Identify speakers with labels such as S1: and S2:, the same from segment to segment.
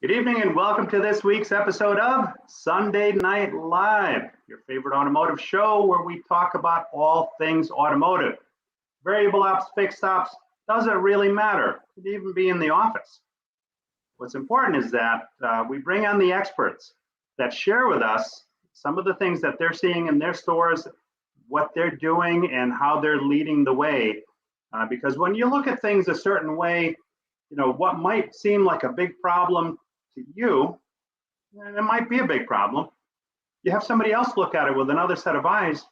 S1: Good evening and welcome to this week's episode of Sunday Night Live, your favorite automotive show where we talk about all things automotive. Variable ops, fixed ops, doesn't really matter. It could even be in the office. What's important is that we bring on the experts that share with us some of the things that they're seeing in their stores, what they're doing, and how they're leading the way. Because when you look at things a certain way, what might seem like a big problem to you, and it might be a big problem. You have somebody else look at it with another set of eyes.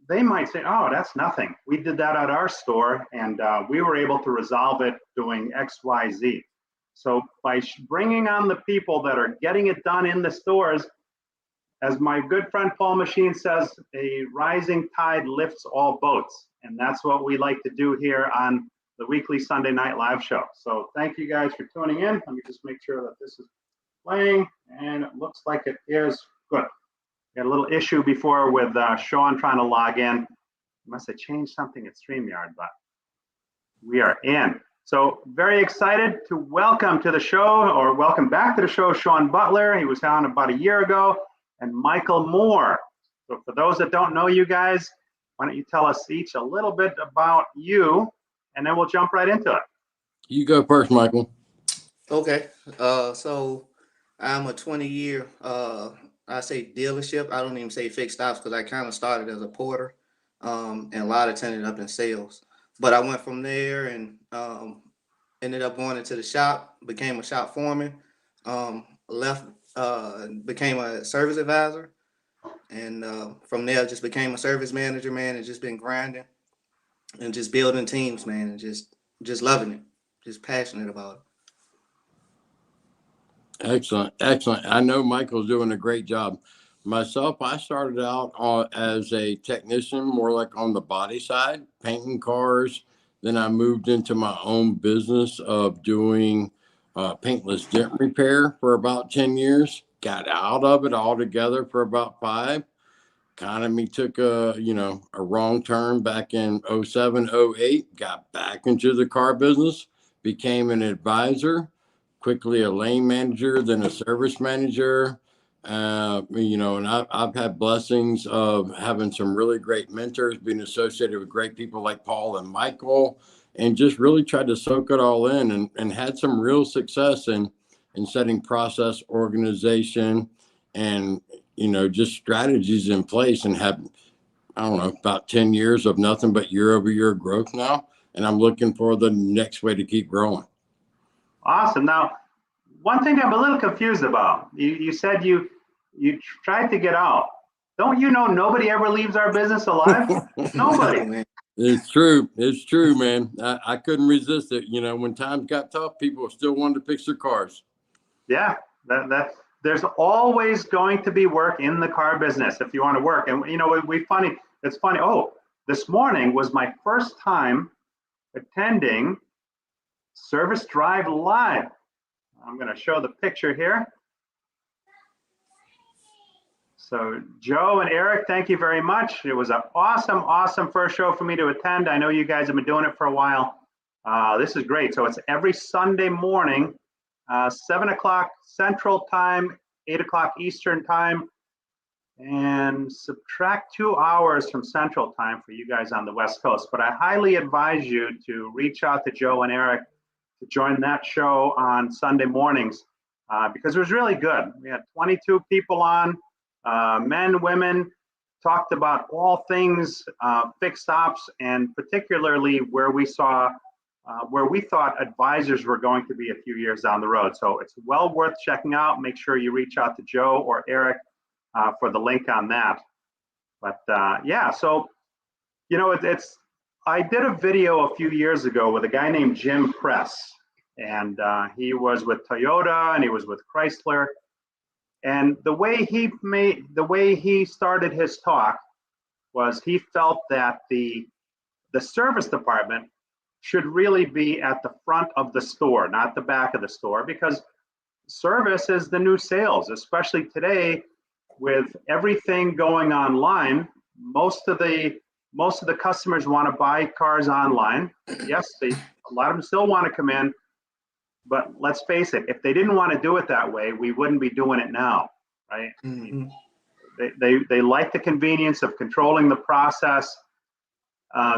S1: They might say, oh, that's nothing. We did that at our store and we were able to resolve it doing X, Y, Z. So by bringing on the people that are getting it done in the stores, as my good friend Paul Machine says, a rising tide lifts all boats. And that's what we like to do here on the weekly Sunday Night Live show. So thank you guys for tuning in. Let me just make sure that this is playing, and it looks like it is good. We had a little issue before with Shawn trying to log in. He must have changed something at StreamYard, but we are in. So very excited to welcome to the show, or welcome back to the show, Shawn Butler. He was on about a year ago, and Michael Moore. So for those that don't know you guys, why don't you tell us each a little bit about you, and then we'll jump right into it.
S2: You go first, Michael.
S3: Okay. So I'm a 20-year, I say dealership. I don't even say fixed ops because I kind of started as a porter, and a lot of it ended up in sales. But I went from there and ended up going into the shop, became a shop foreman, left, became a service advisor, and from there just became a service manager, man, and just been grinding and just building teams, man, and just loving it, just passionate about it.
S2: Excellent. I know Michael's doing a great job. Myself, I started out as a technician, more like on the body side, painting cars. Then I moved into my own business of doing paintless dent repair for about 10 years. Got out of it altogether for about 5. Economy took a wrong turn back in 07, 08. Got back into the car business, became an advisor, quickly a lane manager, then a service manager. And I've had blessings of having some really great mentors, being associated with great people like Paul and Michael, and just really tried to soak it all in and had some real success in setting process, organization, and just strategies in place, and have, I don't know, about 10 years of nothing but year-over-year growth now. And I'm looking for the next way to keep growing.
S1: Awesome. Now, one thing I'm a little confused about, you said you tried to get out. Don't you know nobody ever leaves our business alive? Nobody.
S2: It's true, man. I couldn't resist it. When times got tough, people still wanted to fix their cars.
S1: Yeah, that there's always going to be work in the car business if you want to work. And it's funny. Oh, this morning was my first time attending Service Drive Live. I'm going to show the picture here. So Joe and Eric, thank you very much. It was an awesome first show for me to attend. I know you guys have been doing it for a while. This is great. So it's every Sunday morning, 7 o'clock Central Time, 8 o'clock Eastern Time, and subtract 2 hours from Central Time for you guys on the West Coast. But I highly advise you to reach out to Joe and Eric to join that show on Sunday mornings because it was really good. We had 22 people on, men, women, talked about all things fixed ops, and particularly where we thought advisors were going to be a few years down the road. So it's well worth checking out. Make sure you reach out to Joe or Eric for the link on that. But yeah, so I did a video a few years ago with a guy named Jim Press, and he was with Toyota and he was with Chrysler. And the way he started his talk was he felt that the service department should really be at the front of the store, not the back of the store, because service is the new sales, especially today with everything going online. Most of the customers want to buy cars online. Yes, a lot of them still want to come in, But let's face it, if they didn't want to do it that way, we wouldn't be doing it now, right? I mean, they like the convenience of controlling the process.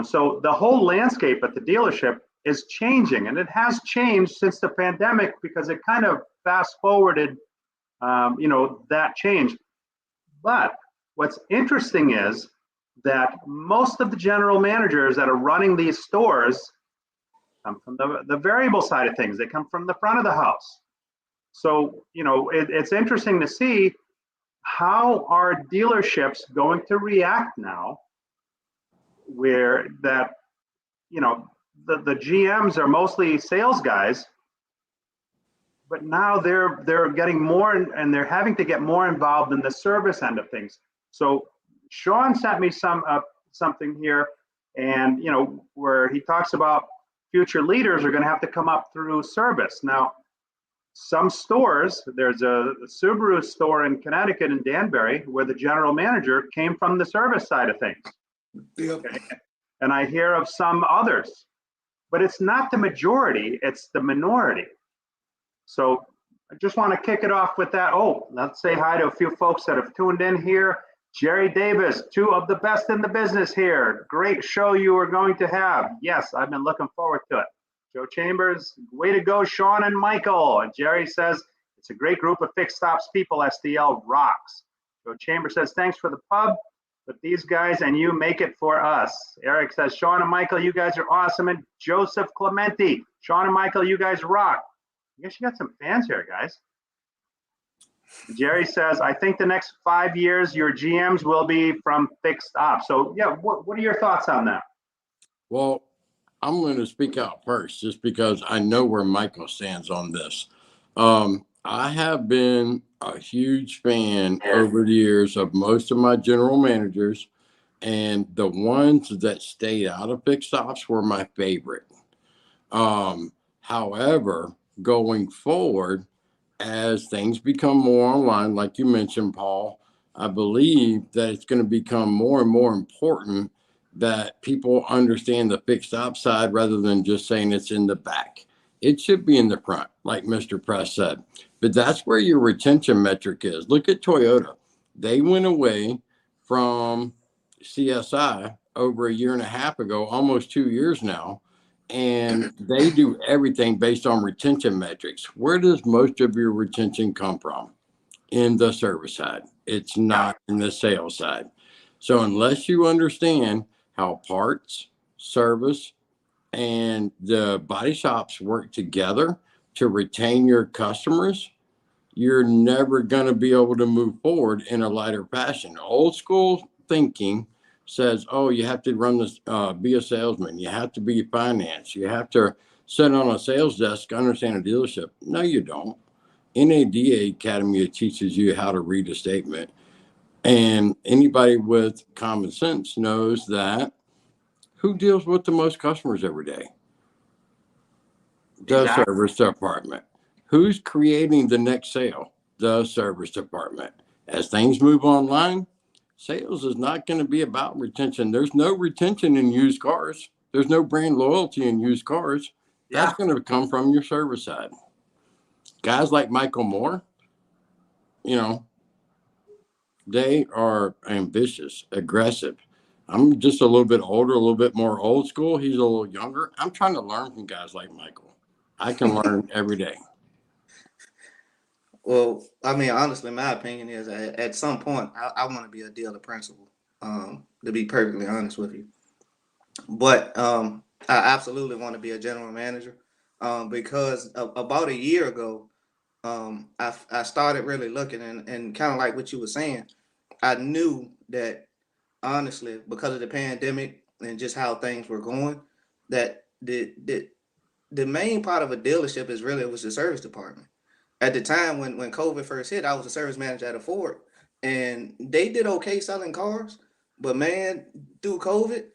S1: So the whole landscape at the dealership is changing, and it has changed since the pandemic because it kind of fast forwarded, that change. But what's interesting is that most of the general managers that are running these stores come from the variable side of things. They come from the front of the house. So, it's interesting to see how are dealerships going to react now where that, the GMs are mostly sales guys, but now they're getting more and they're having to get more involved in the service end of things. So Shawn sent me something here, and where he talks about future leaders are going to have to come up through service. Now, some stores, there's a Subaru store in Connecticut in Danbury where the general manager came from the service side of things.
S3: Yep.
S1: Okay? And I hear of some others, but it's not the majority, it's the minority. So I just want to kick it off with that. Oh, let's say hi to a few folks that have tuned in here. Jerry Davis, two of the best in the business here. Great show you are going to have. Yes, I've been looking forward to it. Joe Chambers, way to go, Shawn and Michael. And Jerry says, it's a great group of fixed stops people. SDL rocks. Joe Chambers says, thanks for the pub, but these guys and you make it for us. Eric says, Shawn and Michael, you guys are awesome. And Joseph Clementi, Shawn and Michael, you guys rock. I guess you got some fans here, guys. Jerry says, I think the next 5 years, your GMs will be from fixed ops. So, yeah, what are your thoughts on that?
S2: Well, I'm going to speak out first just because I know where Michael stands on this. I have been a huge fan over the years of most of my general managers, and the ones that stayed out of fixed ops were my favorite. However, going forward, as things become more online, like you mentioned, Paul, I believe that it's going to become more and more important that people understand the fixed ops side rather than just saying it's in the back. It should be in the front, like Mr. Press said. But that's where your retention metric is. Look at Toyota. They went away from CSI over a year and a half ago, almost 2 years now. And they do everything based on retention metrics. Where does most of your retention come from? In the service side. It's not in the sales side. So unless you understand how parts, service, and the body shops work together to retain your customers, you're never going to be able to move forward in a lighter fashion. Old school thinking says, oh, you have to run this, be a salesman. You have to be finance. You have to sit on a sales desk, understand a dealership. No, you don't. NADA Academy teaches you how to read a statement. And anybody with common sense knows that who deals with the most customers every day? The service department. Who's creating the next sale? The service department. As things move online, sales is not going to be about retention. There's no retention in used cars. There's no brand loyalty in used cars. That's going to come from your service side. Guys like Michael Moore, they are ambitious, aggressive. I'm just a little bit older, a little bit more old school. He's a little younger. I'm trying to learn from guys like Michael. I can learn every day.
S3: Well, I mean, honestly, my opinion is at some point, I want to be a dealer principal, to be perfectly honest with you. But I absolutely want to be a general manager because about a year ago, I started really looking and kind of like what you were saying, I knew that honestly, because of the pandemic and just how things were going, that the main part of a dealership was the service department. At the time when COVID first hit, I was a service manager at a Ford, and they did okay selling cars, but man, through COVID,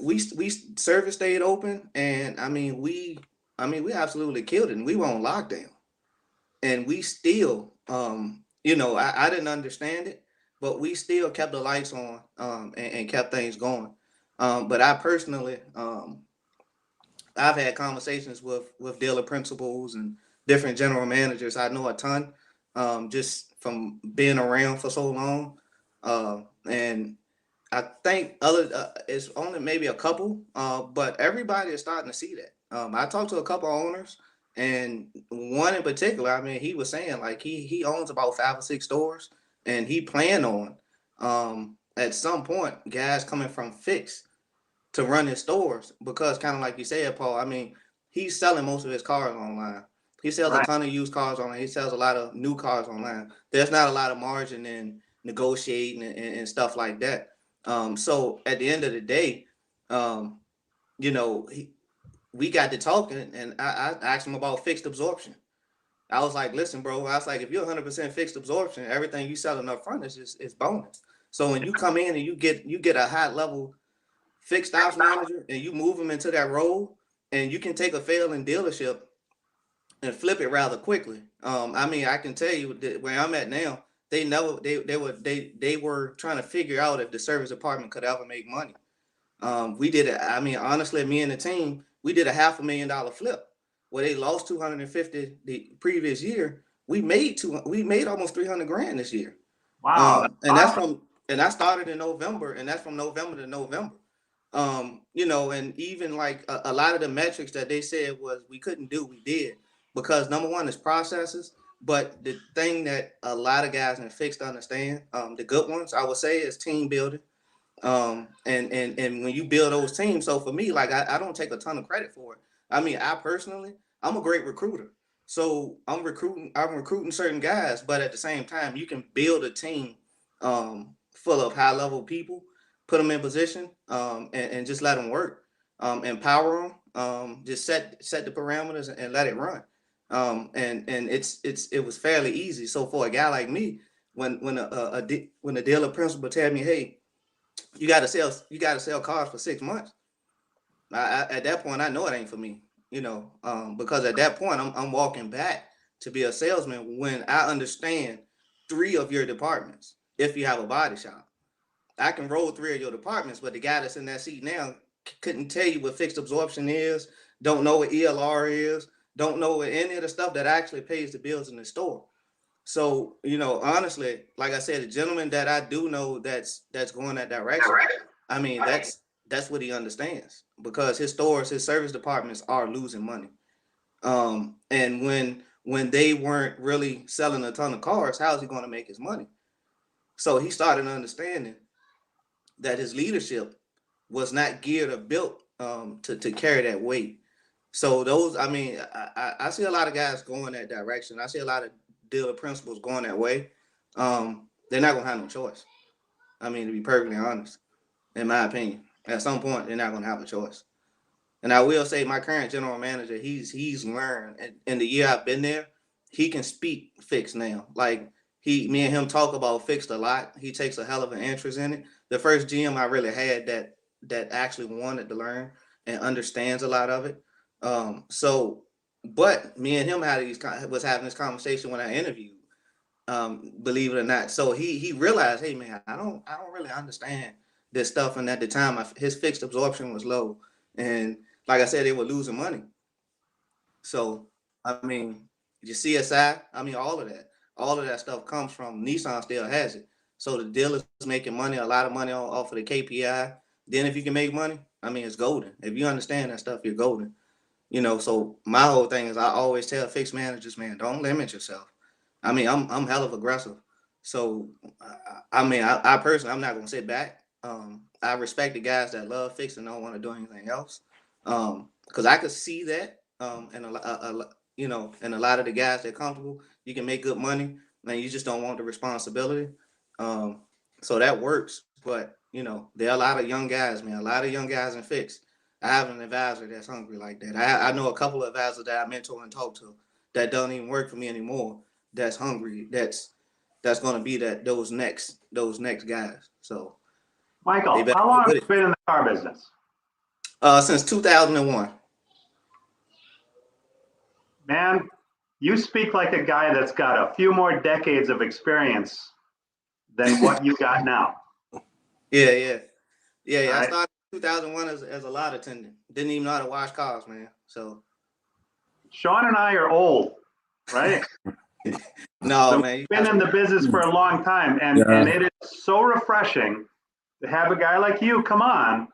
S3: we service stayed open, and we absolutely killed it, and we were on lockdown, and we still I didn't understand it, but we still kept the lights on and kept things going. But I personally I've had conversations with dealer principals and different general managers. I know a ton, just from being around for so long. And I think it's only maybe a couple, but everybody is starting to see that. I talked to a couple owners, and one in particular. I mean, he was saying like he owns about 5 or 6 stores, and he planned on at some point guys coming from fixed to run his stores, because kind of like you said, Paul. I mean, he's selling most of his cars online. He sells a
S1: Right.
S3: ton of used cars online. He sells a lot of new cars online. There's not a lot of margin in negotiating and stuff like that. So at the end of the day, um, you know, we got to talking, and I asked him about fixed absorption. I was like, listen, bro. I was like, if you're 100% fixed absorption, everything you selling up front is bonus. So when you come in and you get a high level fixed ops manager and you move them into that role, and you can take a failing dealership and flip it rather quickly. I mean, I can tell you that where I'm at now, they were trying to figure out if the service department could ever make money. We did it. I mean, honestly, me and the team, we did a $500,000 flip where they lost 250 the previous year. We made almost 300 grand this year.
S1: Wow.
S3: And that's and I started in November, and that's from November to November. You know, and even like a lot of the metrics that they said was we couldn't do, we did, because number one is processes. But the thing that a lot of guys in fixed understand, the good ones, I would say, is team building. And when you build those teams, so for me, like I don't take a ton of credit for it. I mean, I personally, I'm a great recruiter. So I'm recruiting certain guys, but at the same time, you can build a team full of high level people, put them in position, and just let them work, empower them, just set the parameters and let it run. And it was fairly easy. So for a guy like me, when a dealer principal tell me, hey, you got to sell cars for 6 months. At that point, I know it ain't for me, you know, because at that point, I'm walking back to be a salesman when I understand 3 of your departments. If you have a body shop, I can roll 3 of your departments, but the guy that's in that seat now couldn't tell you what fixed absorption is, don't know what ELR is, don't know what any of the stuff that actually pays the bills in the store. So, you know, honestly, like I said, the gentleman that I do know that's going that direction, I mean, that's what he understands, because his stores, his service departments are losing money. And when they weren't really selling a ton of cars, how is he going to make his money? So he started understanding that his leadership was not geared or built to carry that weight. So those, I mean, I see a lot of guys going that direction. I see a lot of dealer principals going that way. They're not gonna have no choice. I mean, to be perfectly honest, in my opinion, at some point they're not gonna have a choice. And I will say, my current general manager, he's learned, and in the year I've been there, he can speak fixed now. Like me and him talk about fixed a lot. He takes a hell of an interest in it. The first GM I really had that actually wanted to learn and understands a lot of it. So, but me and him was having this conversation when I interviewed. Believe it or not, so he realized, hey man, I don't really understand this stuff. And at the time, his fixed absorption was low, and like I said, they were losing money. So I mean, your CSI, I mean, all of that stuff comes from Nissan. Still has it. So the dealer's making money, a lot of money off of the KPI. Then if you can make money, I mean, it's golden. If you understand that stuff, you're golden. You know, so my whole thing is I always tell fixed managers, man, don't limit yourself. I mean, I'm hell of aggressive. So I mean, I personally, I'm not gonna sit back. I respect the guys that love fixed and don't want to do anything else. Because I could see that. And you know, and a lot of the guys that are comfortable, you can make good money, and you just don't want the responsibility. So that works. But you know, there are a lot of young guys, man, a lot of young guys in fixed. I have an advisor that's hungry like that. I know a couple of advisors that I mentor and talk to that don't even work for me anymore. That's hungry. That's going to be those next guys. So they
S1: Michael,
S3: better
S1: how
S3: get
S1: long have
S3: with
S1: you been in the car business?
S3: it. Since 2001.
S1: Man, you speak like a guy that's got a few more decades of experience than what you got now.
S3: Yeah. I
S1: Right?
S3: started in 2001 as a lot attendant. Didn't even know how to wash cars, man. So
S1: Shawn and I are old. right?
S3: No,
S1: So
S3: man.
S1: we've been in the business for a long time, and it is so refreshing to have a guy like you come on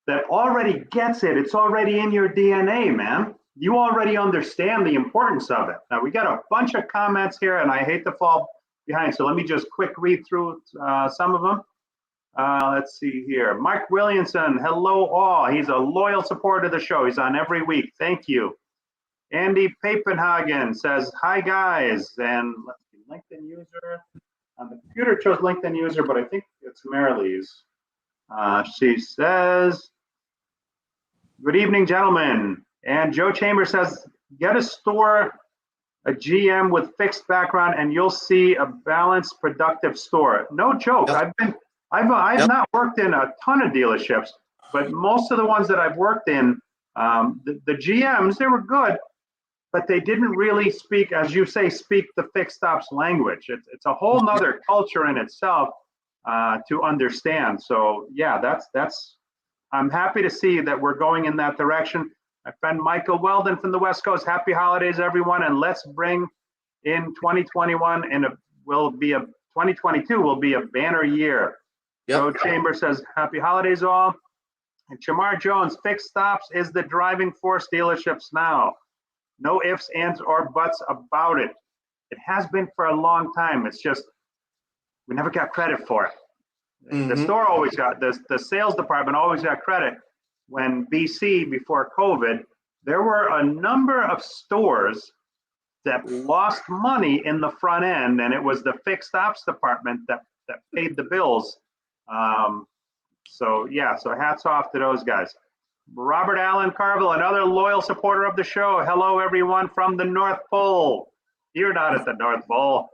S1: that already gets it. It's already in your DNA, man. You already understand the importance of it. Now, we got a bunch of comments here, and I hate to fall behind, so let me just quick read through some of them. Let's see here. Mike Williamson, hello all. He's a loyal supporter of the show. He's on every week. Thank you. Andy Papenhagen says, hi guys. And let's see, LinkedIn user. On the computer chose LinkedIn user, but I think it's Marilee's. She says, good evening, gentlemen. And Joe Chambers says, get a store, a GM with fixed background, and you'll see a balanced, productive store. No joke.
S3: Yep.
S1: I've not worked in a ton of dealerships, but most of the ones that I've worked in, the GMs, they were good, but they didn't really speak, as you say, speak the fixed ops language. It's a whole nother culture in itself to understand. So yeah, I'm happy to see that we're going in that direction. My friend Michael Weldon from the West Coast, happy holidays, everyone. And let's bring in 2021 and 2022 will be a banner year.
S3: Yep.
S1: Joe Chambers says, happy holidays all. And Shamar Jones, fixed stops is the driving force dealerships now. No ifs, ands, or buts about it. It has been for a long time. It's just, we never got credit for it.
S3: Mm-hmm.
S1: The store always got, the sales department always got credit. When BC, before COVID, there were a number of stores that lost money in the front end, and it was the fixed ops department that paid the bills. So hats off to those guys. Robert Allen Carville, another loyal supporter of the show. Hello, everyone from the North Pole. You're not at the North Pole.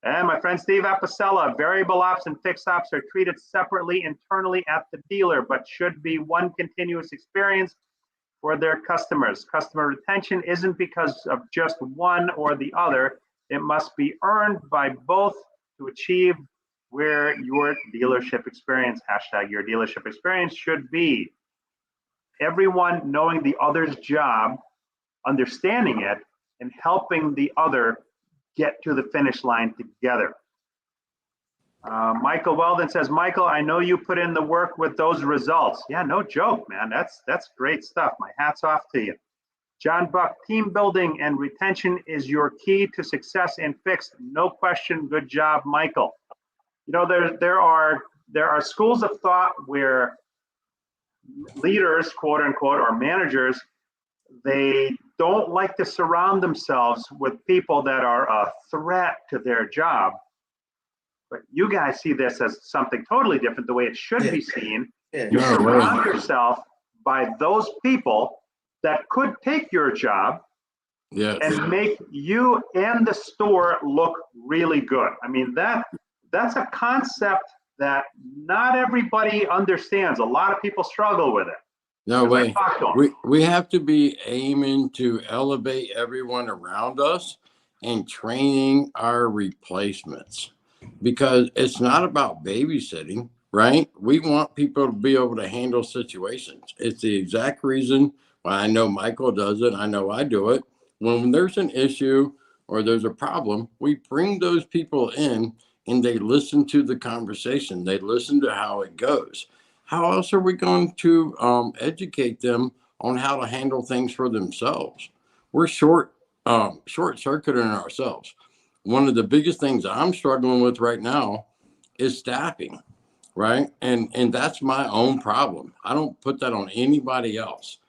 S1: And my friend Steve Apicella, variable ops and fixed ops are treated separately internally at the dealer, but should be one continuous experience for their customers. Customer retention isn't because of just one or the other. It must be earned by both to achieve where your dealership experience, hashtag your dealership experience, should be. Everyone knowing the other's job, understanding it, and helping the other get to the finish line together. Michael Weldon says, Michael, I know you put in the work with those results. Yeah, no joke, man. That's great stuff. My hat's off to you. John Buck, team building and retention is your key to success in fixed. No question. Good job, Michael. You know, there are schools of thought where leaders, quote unquote, or managers, they don't like to surround themselves with people that are a threat to their job. But you guys see this as something totally different, the way it should be seen. You surround yourself by those people that could take your job and make you and the store look really good. I mean, that's a concept that not everybody understands. A lot of people struggle with it.
S2: No way. We have to be aiming to elevate everyone around us and training our replacements, because it's not about babysitting, right? We want people to be able to handle situations. It's the exact reason why I know Michael does it. I know I do it. When there's an issue or there's a problem, we bring those people in and they listen to the conversation. They listen to how it goes. How else are we going to educate them on how to handle things for themselves? We're short-circuiting ourselves. One of the biggest things I'm struggling with right now is staffing, right? And that's my own problem. I don't put that on anybody else.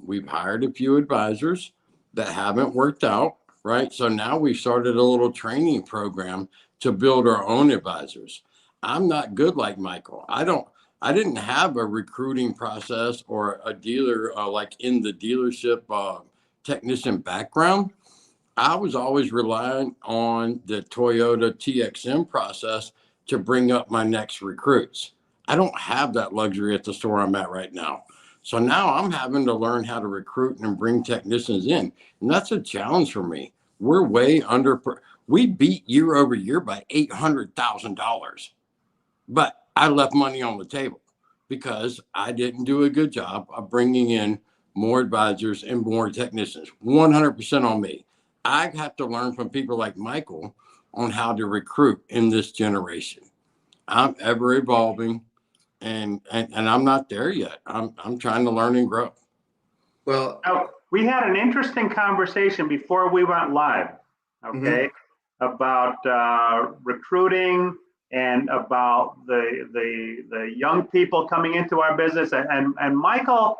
S2: We've hired a few advisors that haven't worked out, right? So now we started a little training program to build our own advisors. I'm not good like Michael. I didn't have a recruiting process or a dealer like in the dealership technician background. I was always relying on the Toyota TXM process to bring up my next recruits. I don't have that luxury at the store I'm at right now. So now I'm having to learn how to recruit and bring technicians in. And that's a challenge for me. We're way under, we beat year over year by $800,000. But I left money on the table because I didn't do a good job of bringing in more advisors and more technicians. 100% on me. I have to learn from people like Michael on how to recruit in this generation. I'm ever evolving, and I'm not there yet. I'm trying to learn and grow.
S3: Well,
S1: Now, we had an interesting conversation before we went live, okay, about recruiting and about the young people coming into our business. And Michael,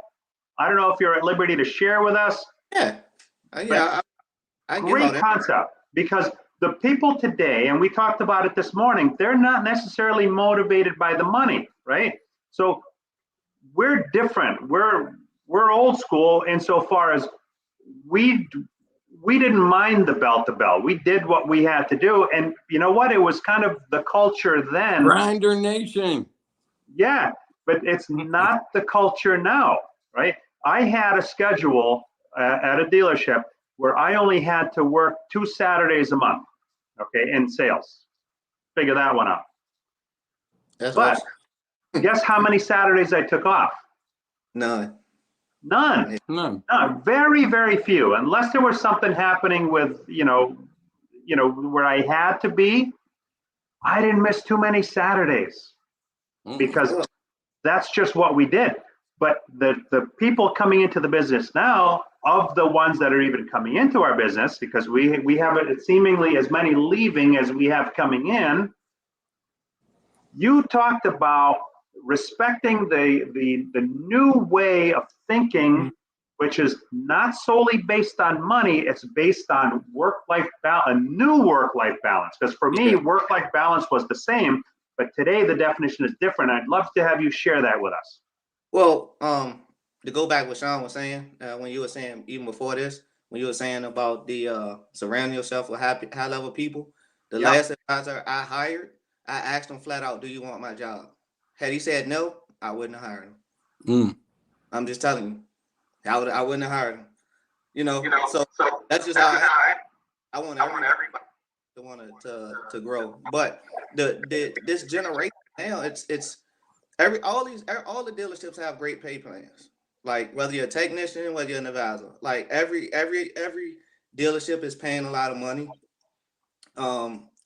S1: I don't know if you're at liberty to share with us,
S3: yeah, yeah, I give all
S1: great
S3: that.
S1: concept, because the people today, and we talked about it this morning, they're not necessarily motivated by the money, right? So we're different. We're old school insofar as we we didn't mind the bell to bell. We did what we had to do, and you know what? It was kind of the culture then.
S2: Grinder Nation.
S1: Yeah, but it's not the culture now, right? I had a schedule at a dealership where I only had to work 2 Saturdays a month, okay, in sales. Figure that one out.
S3: That's
S1: But
S3: awesome.
S1: guess how many Saturdays I took off?
S3: None.
S1: None.
S2: No.
S1: Very, very few. Unless there was something happening with, where I had to be, I didn't miss too many Saturdays because that's just what we did. But the people coming into the business now, of the ones that are even coming into our business, because we have seemingly as many leaving as we have coming in, you talked about respecting the new way of thinking, which is not solely based on money, it's based on work-life balance, a new work-life balance. Because for me, work-life balance was the same, but today the definition is different. I'd love to have you share that with us.
S3: Well, to go back what Shawn was saying, when you were saying even before this, when you were saying about the surrounding yourself with high level people, the last advisor I hired, I asked him flat out, "Do you want my job?" Had he said no, I wouldn't have hired him. I'm just telling you, I wouldn't have hired him. So that's just how I want everybody to want to grow. But this generation now, it's all the dealerships have great pay plans. Like whether you're a technician, whether you're an advisor, like every dealership is paying a lot of money.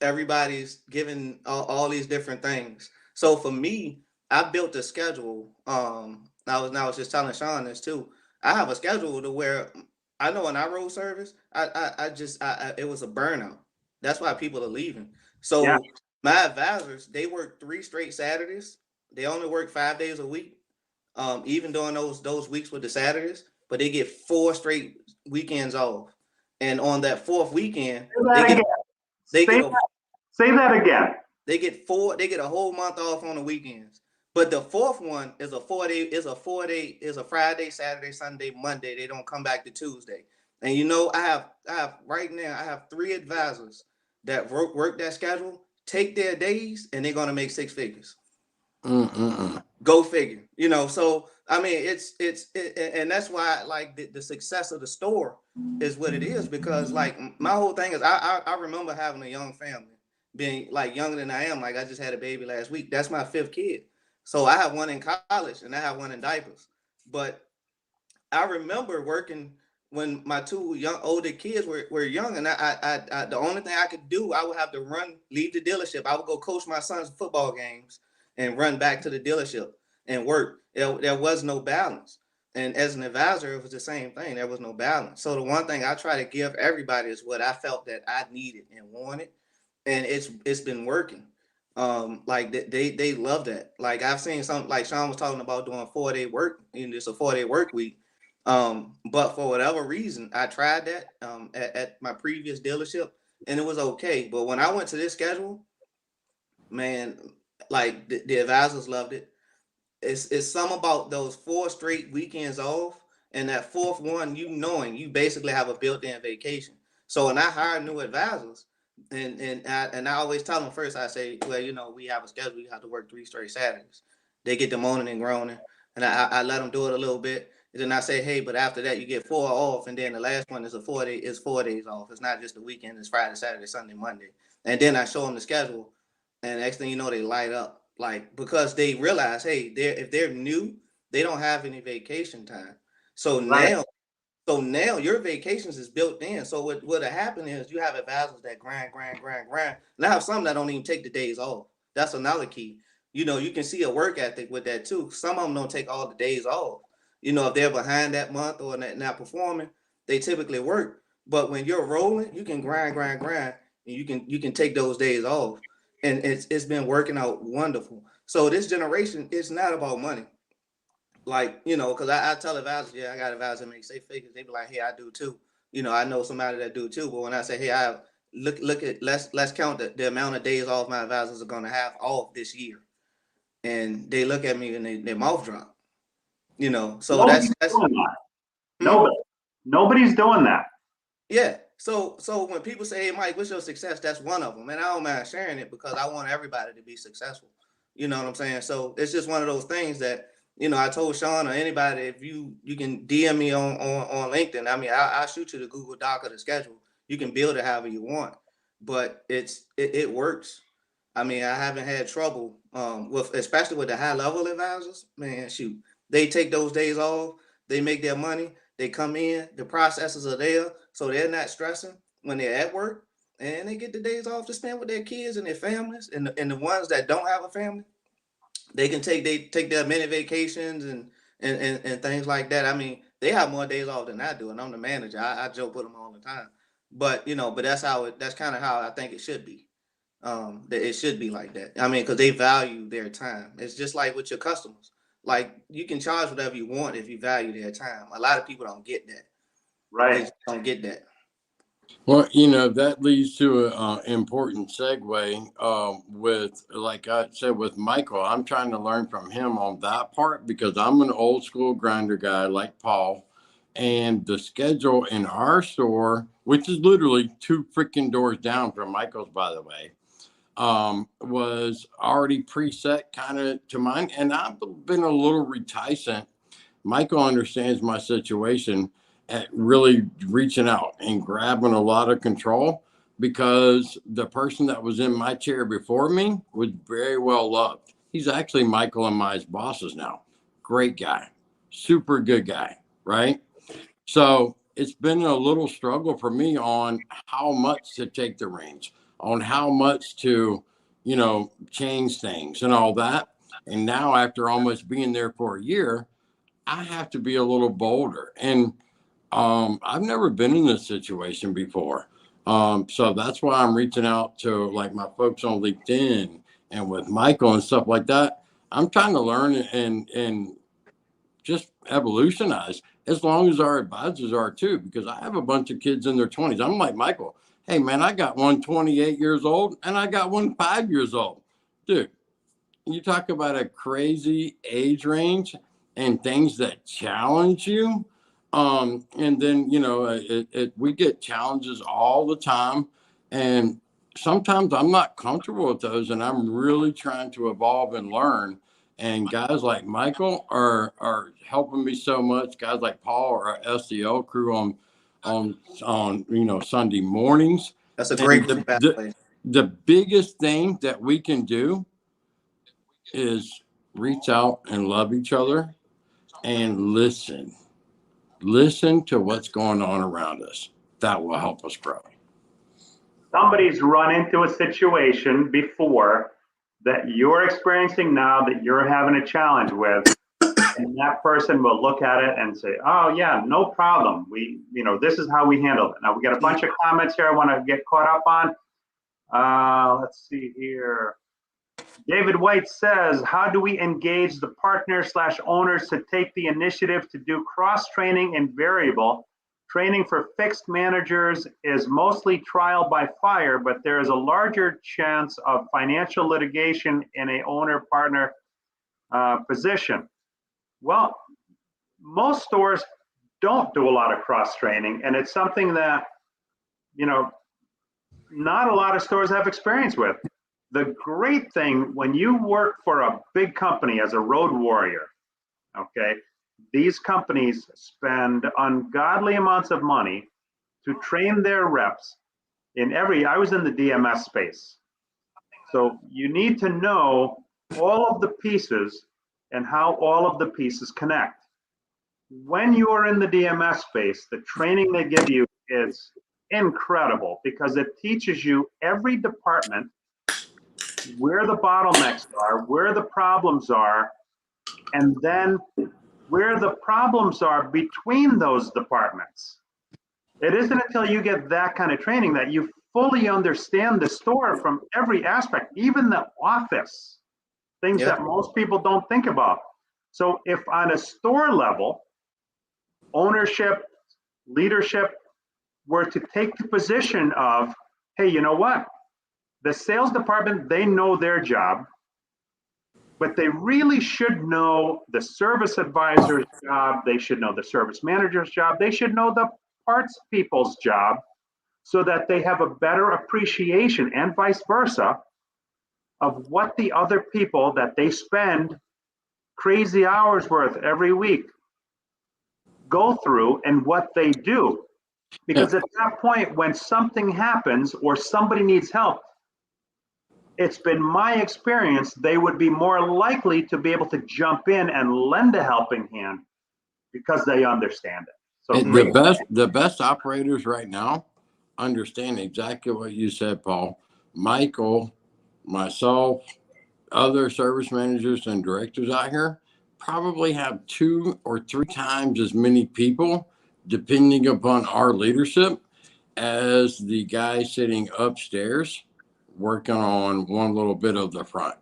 S3: Everybody's giving all these different things. So for me, I built a schedule. I was just telling Shawn this too. I have a schedule to where I know when I roll service, it was a burnout. That's why people are leaving.
S1: Yeah.
S3: So my advisors, they work 3 straight Saturdays. They only work 5 days a week. Even during those weeks with the Saturdays, but they get 4 straight weekends off. And on that 4th weekend,
S1: Say that again.
S3: they get a whole month off on the weekends. But the 4th one is a 4-day, is a Friday, Saturday, Sunday, Monday. They don't come back to Tuesday. And I have right now, I have 3 advisors that work that schedule, take their days, and they're gonna make 6 figures. Go figure. So I mean, and that's why like the success of the store is what it is, because like my whole thing is I remember having a young family, being like younger than I am. Like I just had a baby last week. That's my 5th kid. So I have one in college and I have one in diapers. But I remember working when my 2 older kids were young, and I the only thing I could do, I would have to leave the dealership. I would go coach my son's football games and run back to the dealership and work. There was no balance. And as an advisor, it was the same thing. There was no balance. So the one thing I try to give everybody is what I felt that I needed and wanted, and it's been working. Like they love that. Like I've seen some, like Shawn was talking about doing 4-day work, it's a 4-day work week. But for whatever reason, I tried that at my previous dealership, and it was okay. But when I went to this schedule, man, like the advisors loved it. It's something about those 4 straight weekends off, and that 4th one, you basically have a built-in vacation. So when I hire new advisors, and I always tell them first, I say, well, we have a schedule. You have to work 3 straight Saturdays. They get the moaning and groaning, and I let them do it a little bit. And then I say, hey, but after that, you get 4 off, and then the last one is 4 days off. It's not just the weekend. It's Friday, Saturday, Sunday, Monday. And then I show them the schedule, and next thing you know, they light up. Like, because they realize, hey, if they're new, they don't have any vacation time. So now So now your vacations is built in. So what'll happen is you have advisors that grind, grind, grind, grind. And I have some that don't even take the days off. That's another key. You can see a work ethic with that too. Some of them don't take all the days off. If they're behind that month or not performing, they typically work. But when you're rolling, you can grind, grind, grind, and you can take those days off. And it's been working out wonderful. So this generation, it's not about money. Like, because I tell advisors, yeah, I got advisors that make safe figures. They be like, hey, I do too. I know somebody that do too. But when I say, hey, I look at let's count the amount of days off my advisors are gonna have off this year, and they look at me and their mouth drop. So
S1: Nobody's
S3: that's
S1: doing that.
S3: hmm?
S1: Nobody's doing that.
S3: Yeah. So when people say, hey, Mike, what's your success? That's one of them, and I don't mind sharing it because I want everybody to be successful. You know what I'm saying? So it's just one of those things that I told Shawn or anybody, if you can DM me on LinkedIn. I mean, I'll shoot you the Google Doc or the schedule. You can build it however you want, but it works. I mean, I haven't had trouble with, especially with the high level advisors. Man, shoot, they take those days off. They make their money. They come in. The processes are there, so they're not stressing when they're at work, and they get the days off to spend with their kids and their families. And the ones that don't have a family, they can take their mini vacations and things like that. I mean, they have more days off than I do, and I'm the manager. I joke with them all the time, but that's kind of how I think it should be. That it should be like that. I mean, because they value their time. It's just like with your customers. Like, you can charge whatever you want if you value their time. A lot of people don't get that. They
S1: Right.
S3: just don't get that.
S2: Well, that leads to an important segue with, like I said, with Michael. I'm trying to learn from him on that part because I'm an old school grinder guy like Paul. And the schedule in our store, which is literally two freaking doors down from Michael's, by the way, was already preset kind of to mine. And I've been a little reticent. Michael understands my situation at really reaching out and grabbing a lot of control because the person that was in my chair before me was very well loved. He's actually Michael and my bosses now. Great guy, super good guy, right? So it's been a little struggle for me on how much to take the reins, on how much to, change things and all that. And now, after almost being there for a year, I have to be a little bolder. And I've never been in this situation before. So that's why I'm reaching out to like my folks on LinkedIn and with Michael and stuff like that. I'm trying to learn and just evolutionize as long as our advisors are too, because I have a bunch of kids in their 20s. I'm like, Michael, hey man, I got one 28 years old and I got one 5 years old. Dude, you talk about a crazy age range and things that challenge you. And then, we get challenges all the time. And sometimes I'm not comfortable with those. And I'm really trying to evolve and learn. And guys like Michael are helping me so much. Guys like Paul or our SEL crew on Sunday mornings.
S3: That's a
S2: And
S3: great point, by the way.
S2: the biggest thing that we can do is reach out and love each other and listen to what's going on around us. That will help us grow.
S1: Somebody's run into a situation before that you're experiencing now that you're having a challenge with, and that person will look at it and say, oh yeah, no problem. This is how we handle it. Now we got a bunch of comments here I want to get caught up on. Let's see here. David White says, how do we engage the partners/owners to take the initiative to do cross-training and variable? Training for fixed managers is mostly trial by fire, but there is a larger chance of financial litigation in a owner-partner position. Well, most stores don't do a lot of cross-training, and it's something that, not a lot of stores have experience with. The great thing when you work for a big company as a road warrior, okay, these companies spend ungodly amounts of money to train their reps I was in the DMS space. So you need to know all of the pieces and how all of the pieces connect. when you are in the DMS space, the training they give you is incredible because it teaches you every department where the bottlenecks are, where the problems are, and then where the problems are between those departments. It isn't until you get that kind of training that you fully understand the store from every aspect, even the office, things
S3: Yeah.
S1: that most people don't think about. So if on a store level, ownership, leadership were to take the position of, hey, you know what? The sales department, they know their job, but they really should know the service advisor's job. They should know the service manager's job. They should know the parts people's job so that they have a better appreciation and vice versa of what the other people that they spend crazy hours worth every week go through and what they do.
S2: Yeah.
S1: Because at that point, when something happens or somebody needs help, it's been my experience they would be more likely to be able to jump in and lend a helping hand because they understand it. So great.
S2: The best operators right now understand exactly what you said, Paul. Michael, myself, other service managers and directors out here probably have 2 or 3 times as many people, depending upon our leadership, as the guy sitting upstairs working on one little bit of the front.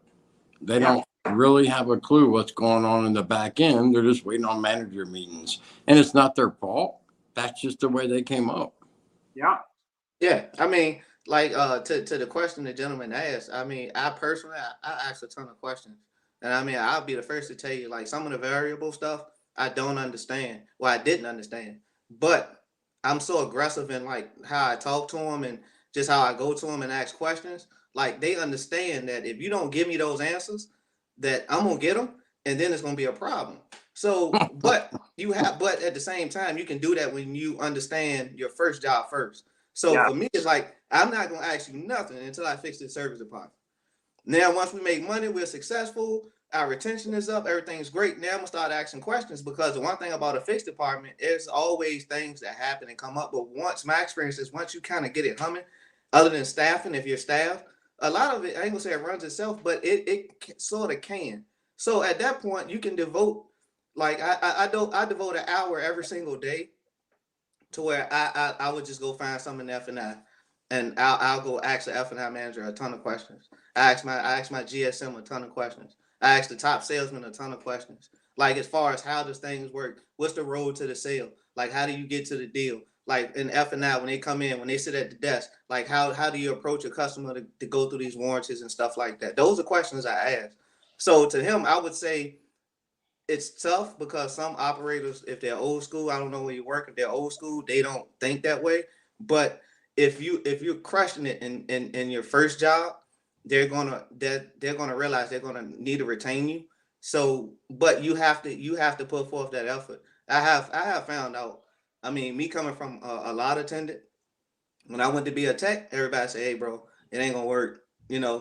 S2: They don't really have a clue what's going on in the back end. They're just waiting on manager meetings. And it's not their fault. That's just the way they came up.
S1: Yeah.
S3: Yeah, I mean, like to the question the gentleman asked, I mean, I personally I asked a ton of questions. And I mean, I'll be the first to tell you, like some of the variable stuff I don't understand. Well, I didn't understand. But I'm so aggressive in like how I talk to them and just how I go to them and ask questions. Like they understand that if you don't give me those answers, that I'm gonna get them, and then it's gonna be a problem. So, but at the same time, you can do that when you understand your first job first. So
S1: Yeah.
S3: for me, it's like I'm not gonna ask you nothing until I fix the service department. Now, once we make money, we're successful, our retention is up, everything's great. Now I'm gonna start asking questions because the one thing about a fixed department is always things that happen and come up. But once my experience is once you kind of get it humming, other than staffing, if you're staff, a lot of it, I ain't gonna say it runs itself, but it sort of can. So at that point, you can devote like I devote an hour every single day to where I would just go find something in F&I, and I'll go ask the F&I manager a ton of questions. I ask my GSM a ton of questions. I ask the top salesman a ton of questions. Like as far as how does things work? What's the road to the sale? Like how do you get to the deal? Like in F&I, when they come in, when they sit at the desk, like how do you approach a customer to go through these warranties and stuff like that? Those are questions I ask. So to him, I would say it's tough because some operators, if they're old school, I don't know where you work, if they're old school, they don't think that way. But if you're crushing it in your first job, they're gonna realize they're gonna need to retain you. So, but you have to put forth that effort. I have found out. I mean, me coming from a lot attendant, when I went to be a tech, everybody said, "Hey, bro, it ain't gonna work."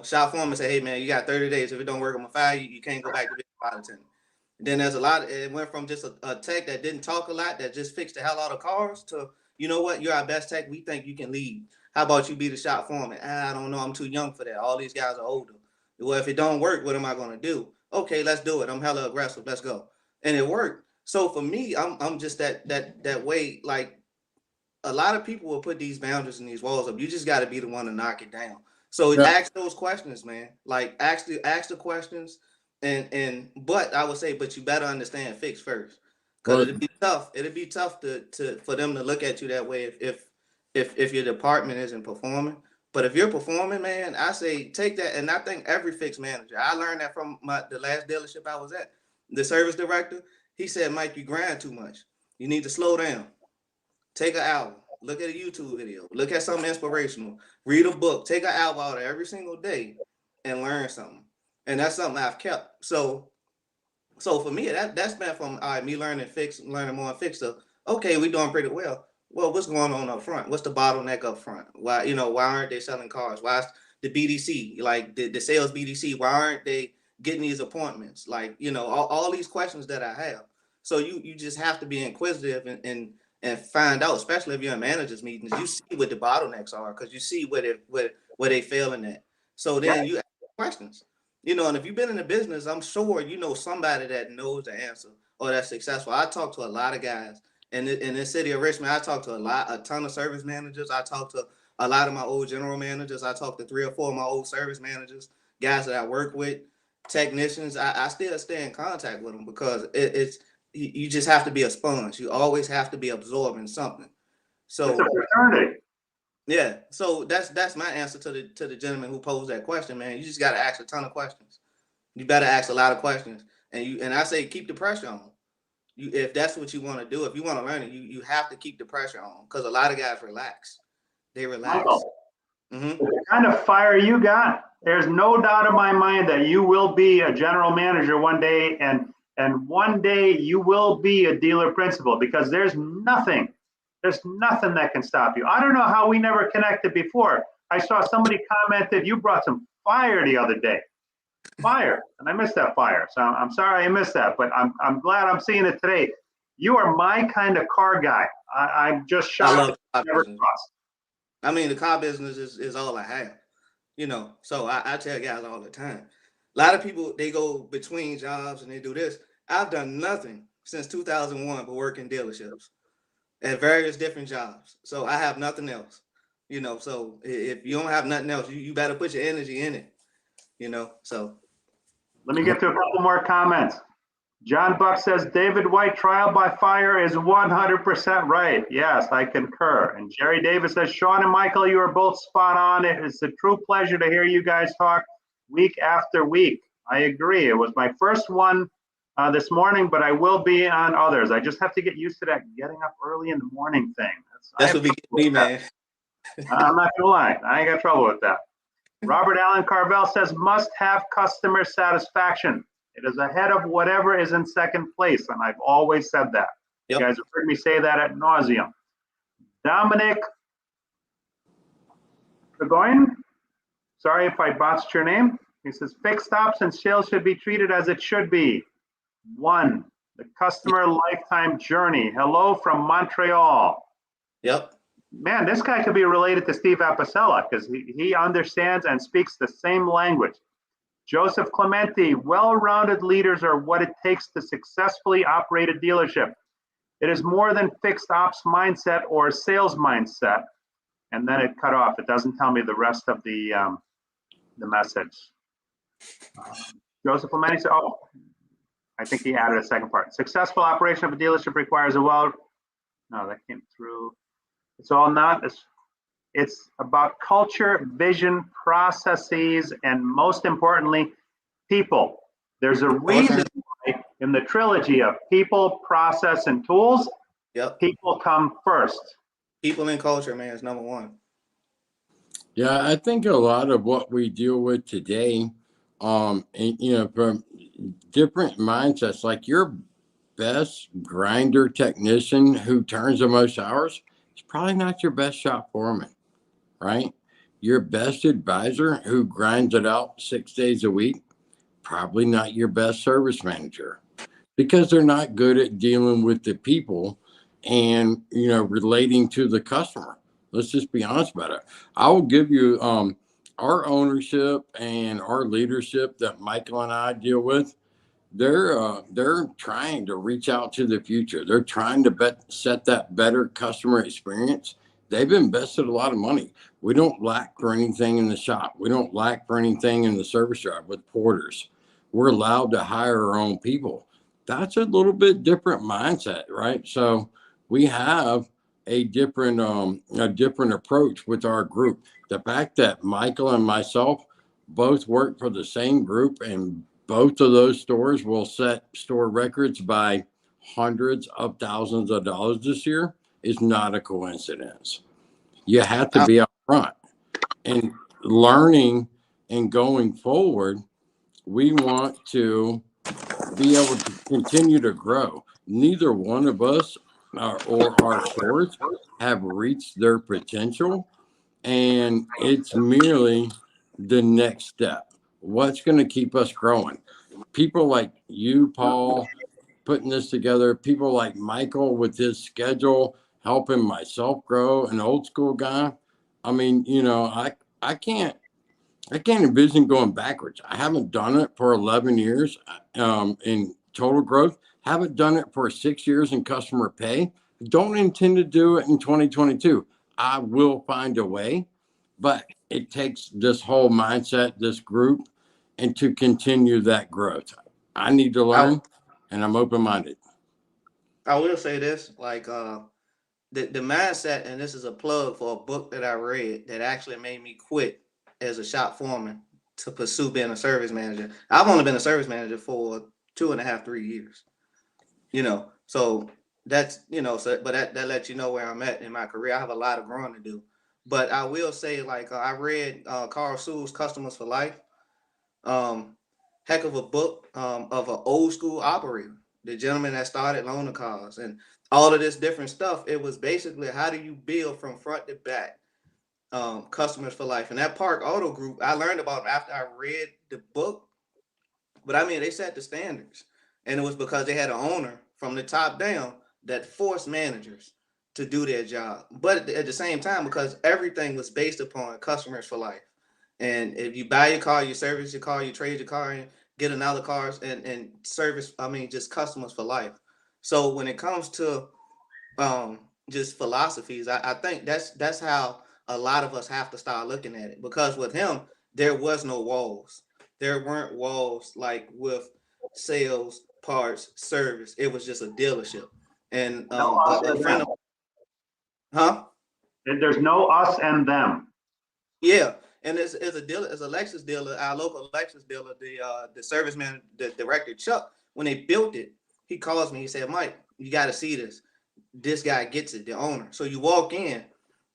S3: Shop foreman said, "Hey, man, you got 30 days. If it don't work, I'm gonna fire you. You can't go back to being a lot attendant." Then there's a lot. It went from just a tech that didn't talk a lot, that just fixed the hell out of cars, to you know what, you're our best tech. We think you can lead. How about you be the shop foreman? I don't know. I'm too young for that. All these guys are older. Well, if it don't work, what am I gonna do? Okay, let's do it. I'm hella aggressive. Let's go. And it worked. So for me, I'm just that way. Like a lot of people will put these boundaries and these walls up. You just got to be the one to knock it down. So
S2: Yeah.
S3: ask those questions, man. Like ask the questions, and but I would say, but you better understand fix first, because
S2: Well,
S3: it'd be tough. It'd be tough to for them to look at you that way if your department isn't performing. But if you're performing, man, I say take that. And I think every fixed manager, I learned that from the last dealership I was at. The service director, he said, "Mike, you grind too much. You need to slow down. Take an hour, look at a YouTube video, look at something inspirational, read a book, take an hour out of every single day and learn something." And that's something I've kept. So for me, that's been from all right, me learning more and fix stuff. Okay, we doing pretty well. Well, what's going on up front? What's the bottleneck up front? Why aren't they selling cars? Why is the BDC, like the sales BDC, why aren't they getting these appointments? Like, all these questions that I have. So you just have to be inquisitive and find out, especially if you're in managers meetings, you see what the bottlenecks are because you see where they failing at. So then you ask questions, and if you've been in the business, I'm sure you know somebody that knows the answer or that's successful. I talk to a lot of guys in the city of Richmond. I talk to a ton of service managers. I talk to a lot of my old general managers. I talk to 3 or 4 of my old service managers, guys that I work with, technicians. I still stay in contact with them because it's you just have to be a sponge. You always have to be absorbing something. So
S1: it's a fraternity.
S3: yeah, so that's my answer to the gentleman who posed that question, man. You just got to ask a ton of questions. You better ask a lot of questions, and I say keep the pressure on. If that's what you want to do, if you want to learn it, you have to keep the pressure on because a lot of guys relax. They relax.
S1: Michael, the kind of fire you got, there's no doubt in my mind that you will be a general manager one day, and one day you will be a dealer principal because there's nothing that can stop you. I don't know how we never connected before. I saw somebody commented you brought some fire the other day. Fire, and I missed that fire. So I'm sorry I missed that, but I'm glad I'm seeing it today. You are my kind of car guy. I'm just shocked. Never crossed.
S3: I mean, the car business is all I have, so I tell guys all the time. A lot of people, they go between jobs and they do this. I've done nothing since 2001 but work in dealerships at various different jobs. So I have nothing else, so if you don't have nothing else, you better put your energy in it, so.
S1: Let me get to a couple more comments. John Buck says David White trial by fire is 100% right. Yes, I concur. And Jerry Davis says, Shawn and Michael, you are both spot on. It is a true pleasure to hear you guys talk week after week. I agree. It was my first one this morning, but I will be on others. I just have to get used to that getting up early in the morning thing.
S3: That's what we get me, man.
S1: I'm not gonna lie. I ain't got trouble with that. Robert Allen Carvel says must have customer satisfaction. It is ahead of whatever is in second place, and I've always said that. Yep. You guys have heard me say that ad nauseum. Dominic Burgoyne, sorry if I botched your name. He says fixed stops and sales should be treated as it should be. 1, the customer lifetime journey. Hello from Montreal.
S3: Yep.
S1: Man, this guy could be related to Steve Apicella because he understands and speaks the same language. Joseph Clementi, well-rounded leaders are what it takes to successfully operate a dealership. It is more than fixed ops mindset or sales mindset. And then it cut off. It doesn't tell me the rest of the message. Joseph Clementi said, oh, I think he added a second part. Successful operation of a dealership requires no, that came through. It's all not, it's about culture, vision, processes, and most importantly, people. There's a reason why in the trilogy of people, process, and tools, people come first.
S3: People and culture, man, is number one.
S2: Yeah, I think a lot of what we deal with today, and, from different mindsets, like your best grinder technician who turns the most hours, it's probably not your best shop foreman, right? Your best advisor who grinds it out 6 days a week, probably not your best service manager because they're not good at dealing with the people and, relating to the customer. Let's just be honest about it. I will give you our ownership and our leadership that Michael and I deal with. They're trying to reach out to the future. They're trying to set that better customer experience. They've invested a lot of money. We don't lack for anything in the shop. We don't lack for anything in the service yard with porters. We're allowed to hire our own people. That's a little bit different mindset, right? So we have a different approach with our group. The fact that Michael and myself both work for the same group and both of those stores will set store records by hundreds of thousands of dollars this year is not a coincidence. You have to be up front and learning and going forward. We want to be able to continue to grow. Neither one of us or our stores have reached their potential, and it's merely the next step. What's going to keep us growing? People like you, Paul, putting this together. People like Michael with his schedule, helping myself grow, an old school guy. I mean, I can't envision going backwards. I haven't done it for 11 years in total growth. Haven't done it for 6 years in customer pay. Don't intend to do it in 2022. I will find a way, but it takes this whole mindset, this group, and to continue that growth. I need to learn, and I'm open-minded.
S3: I will say this, like the mindset, and this is a plug for a book that I read that actually made me quit as a shop foreman to pursue being a service manager. I've only been a service manager for 2.5, 3 years. So that's but that lets you know where I'm at in my career. I have a lot of growing to do. But I will say, like, I read Carl Sewell's Customers for Life. Heck of a book of an old school operator, the gentleman that started loaner cars and all of this different stuff. It was basically, how do you build from front to back customers for life? And that Park Auto Group, I learned about after I read the book. But I mean, they set the standards, and it was because they had an owner from the top down that forced managers to do their job. But at the same time, because everything was based upon customers for life. And if you buy your car, you service your car, you trade your car in, get another car and service, just customers for life. So when it comes to just philosophies, I think that's how a lot of us have to start looking at it. Because with him, there was no walls. There weren't walls like with sales, parts, service. It was just a dealership. And
S1: No us
S3: a
S1: and
S3: friend
S1: them.
S3: of, huh?
S1: There's no us and them.
S3: Yeah, and it's a dealer, it's a Lexus dealer, our local Lexus dealer, the serviceman, the director Chuck. When they built it, he calls me. He said, "Mike, you got to see this. This guy gets it, the owner." So you walk in,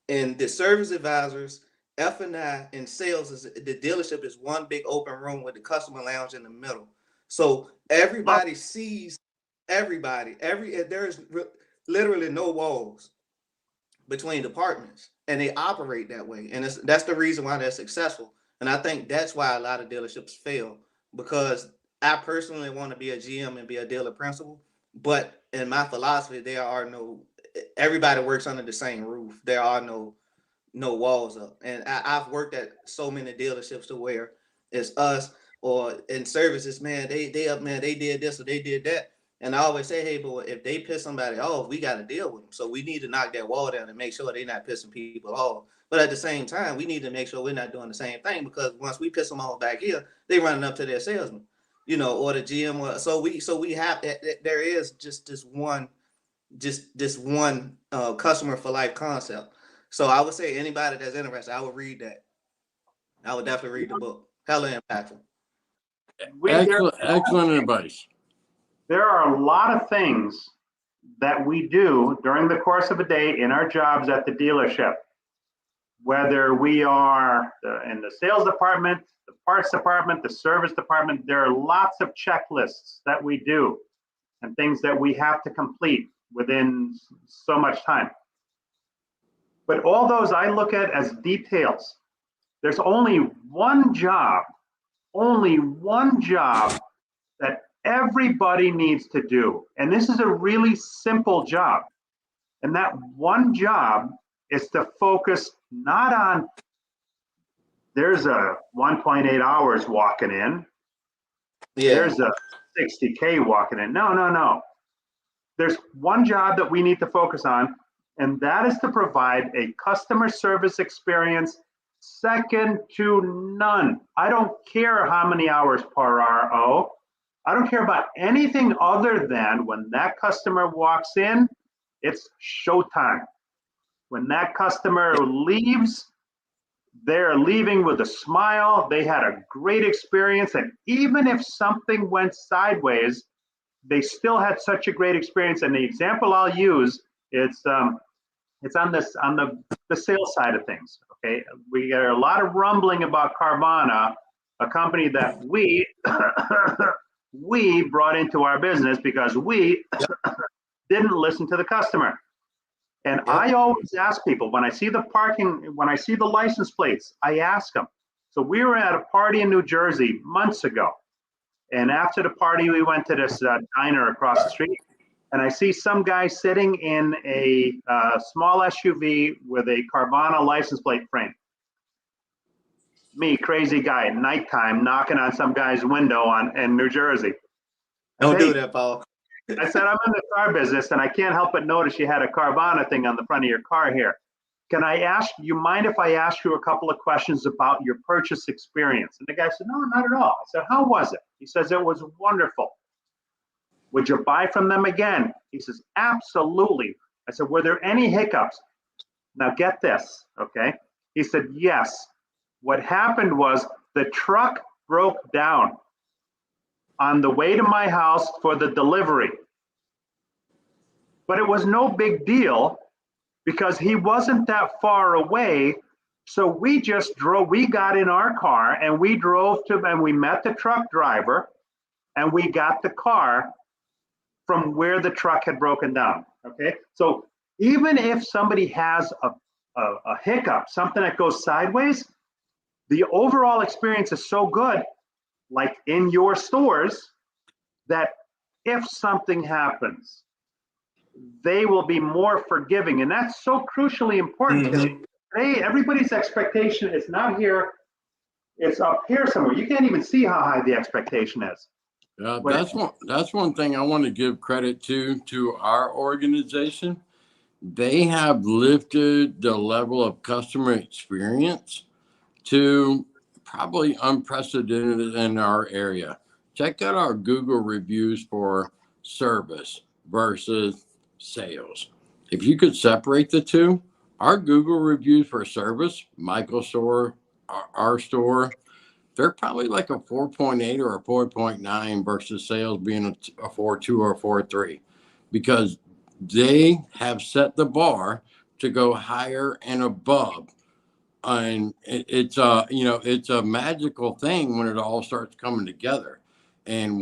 S3: and the service advisors, F&I, and sales is the dealership is one big open room with the customer lounge in the middle. So everybody sees everybody. There's literally no walls between departments, and they operate that way, and that's the reason why they're successful. And I think that's why a lot of dealerships fail, because I personally want to be a GM and be a dealer principal, but in my philosophy, everybody works under the same roof. There are no walls up. And I've worked at so many dealerships to where it's us, or in services, man, they up, man, they did this or they did that. And I always say, hey, but if they piss somebody off, we got to deal with them. So we need to knock that wall down and make sure they're not pissing people off. But at the same time, we need to make sure we're not doing the same thing, because once we piss them off back here, they running up to their salesman, or the GM. So we have, there is just this one customer for life concept. So I would say anybody that's interested, I would read that. I would definitely read the book. Hella impactful.
S2: Excellent advice.
S1: There are a lot of things that we do during the course of a day in our jobs at the dealership, whether we are in the sales department, the parts department, the service department. There are lots of checklists that we do and things that we have to complete within so much time. But all those I look at as details. There's only one job that everybody needs to do. And this is a really simple job. And that one job is to focus not on, there's a 1.8 hours walking in. Yeah. There's a 60K walking in. No. There's one job that we need to focus on, and that is to provide a customer service experience second to none. I don't care how many hours per RO. I don't care about anything other than when that customer walks in, it's showtime. When that customer leaves, they're leaving with a smile. They had a great experience. And even if something went sideways, they still had such a great experience. And the example I'll use, it's on the sales side of things. Okay, we get a lot of rumbling about Carvana, a company that we brought into our business because we didn't listen to the customer. And I always ask people, when I see the license plates, I ask them. So we were at a party in New Jersey months ago, And after the party, we went to this diner across the street, and I see some guy sitting in a small SUV with a Carvana license plate frame. Me, crazy guy, at nighttime, knocking on some guy's window in New Jersey.
S3: Don't do that, Paul.
S1: I said, I'm in the car business, and I can't help but notice you had a Carvana thing on the front of your car here. Can I ask, you mind if I ask you a couple of questions about your purchase experience? And the guy said, no, not at all. I said, how was it? He says, it was wonderful. Would you buy from them again? He says, absolutely. I said, were there any hiccups? Now get this, okay? He said, yes. What happened was the truck broke down on the way to my house for the delivery. But it was no big deal because he wasn't that far away. So we just drove, we got in our car and we drove to, and we met the truck driver and we got the car from where the truck had broken down, okay? So even if somebody has a hiccup, something that goes sideways, the overall experience is so good, like in your stores, that if something happens, they will be more forgiving. And that's so crucially important because today, everybody's expectation is not here, it's up here somewhere. You can't even see how high the expectation is.
S2: That's one thing I want to give credit to our organization. They have lifted the level of customer experience to probably unprecedented in our area. Check out our Google reviews for service versus sales. If you could separate the two, our Google reviews for service, Michael's store, our store, they're probably like a 4.8 or a 4.9 versus sales being a 4.2 or a 4.3, because they have set the bar to go higher and above. And it's a magical thing when it all starts coming together. And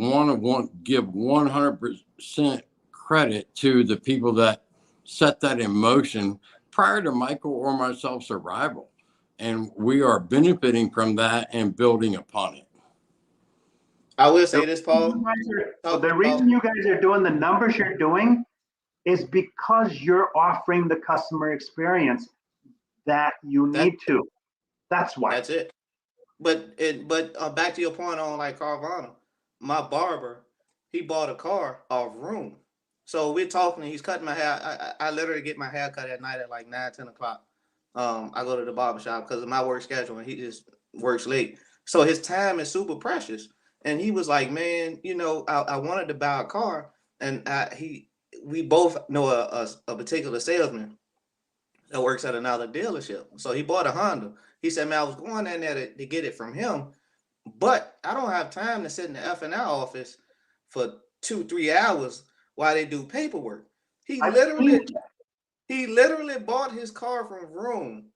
S2: give 100% credit to the people that set that in motion prior to Michael or myself's arrival. And we are benefiting from that and building upon it.
S3: I will say this, Paul.
S1: The reason you guys are doing the numbers you're doing is because you're offering the customer experience that you need to. That's why.
S3: That's it. But back to your point on like Carvana, my barber, he bought a car off room. So we're talking, he's cutting my hair. I literally get my hair cut at night at like 9, 10 o'clock. I go to the barber shop because of my work schedule and he just works late. So his time is super precious. And he was like, man, I wanted to buy a car. And we both know a particular salesman that works at another dealership. So he bought a Honda. He said, man, I was going in there to get it from him, but I don't have time to sit in the F&I office for 2-3 hours while they do paperwork. He literally bought his car from Vroom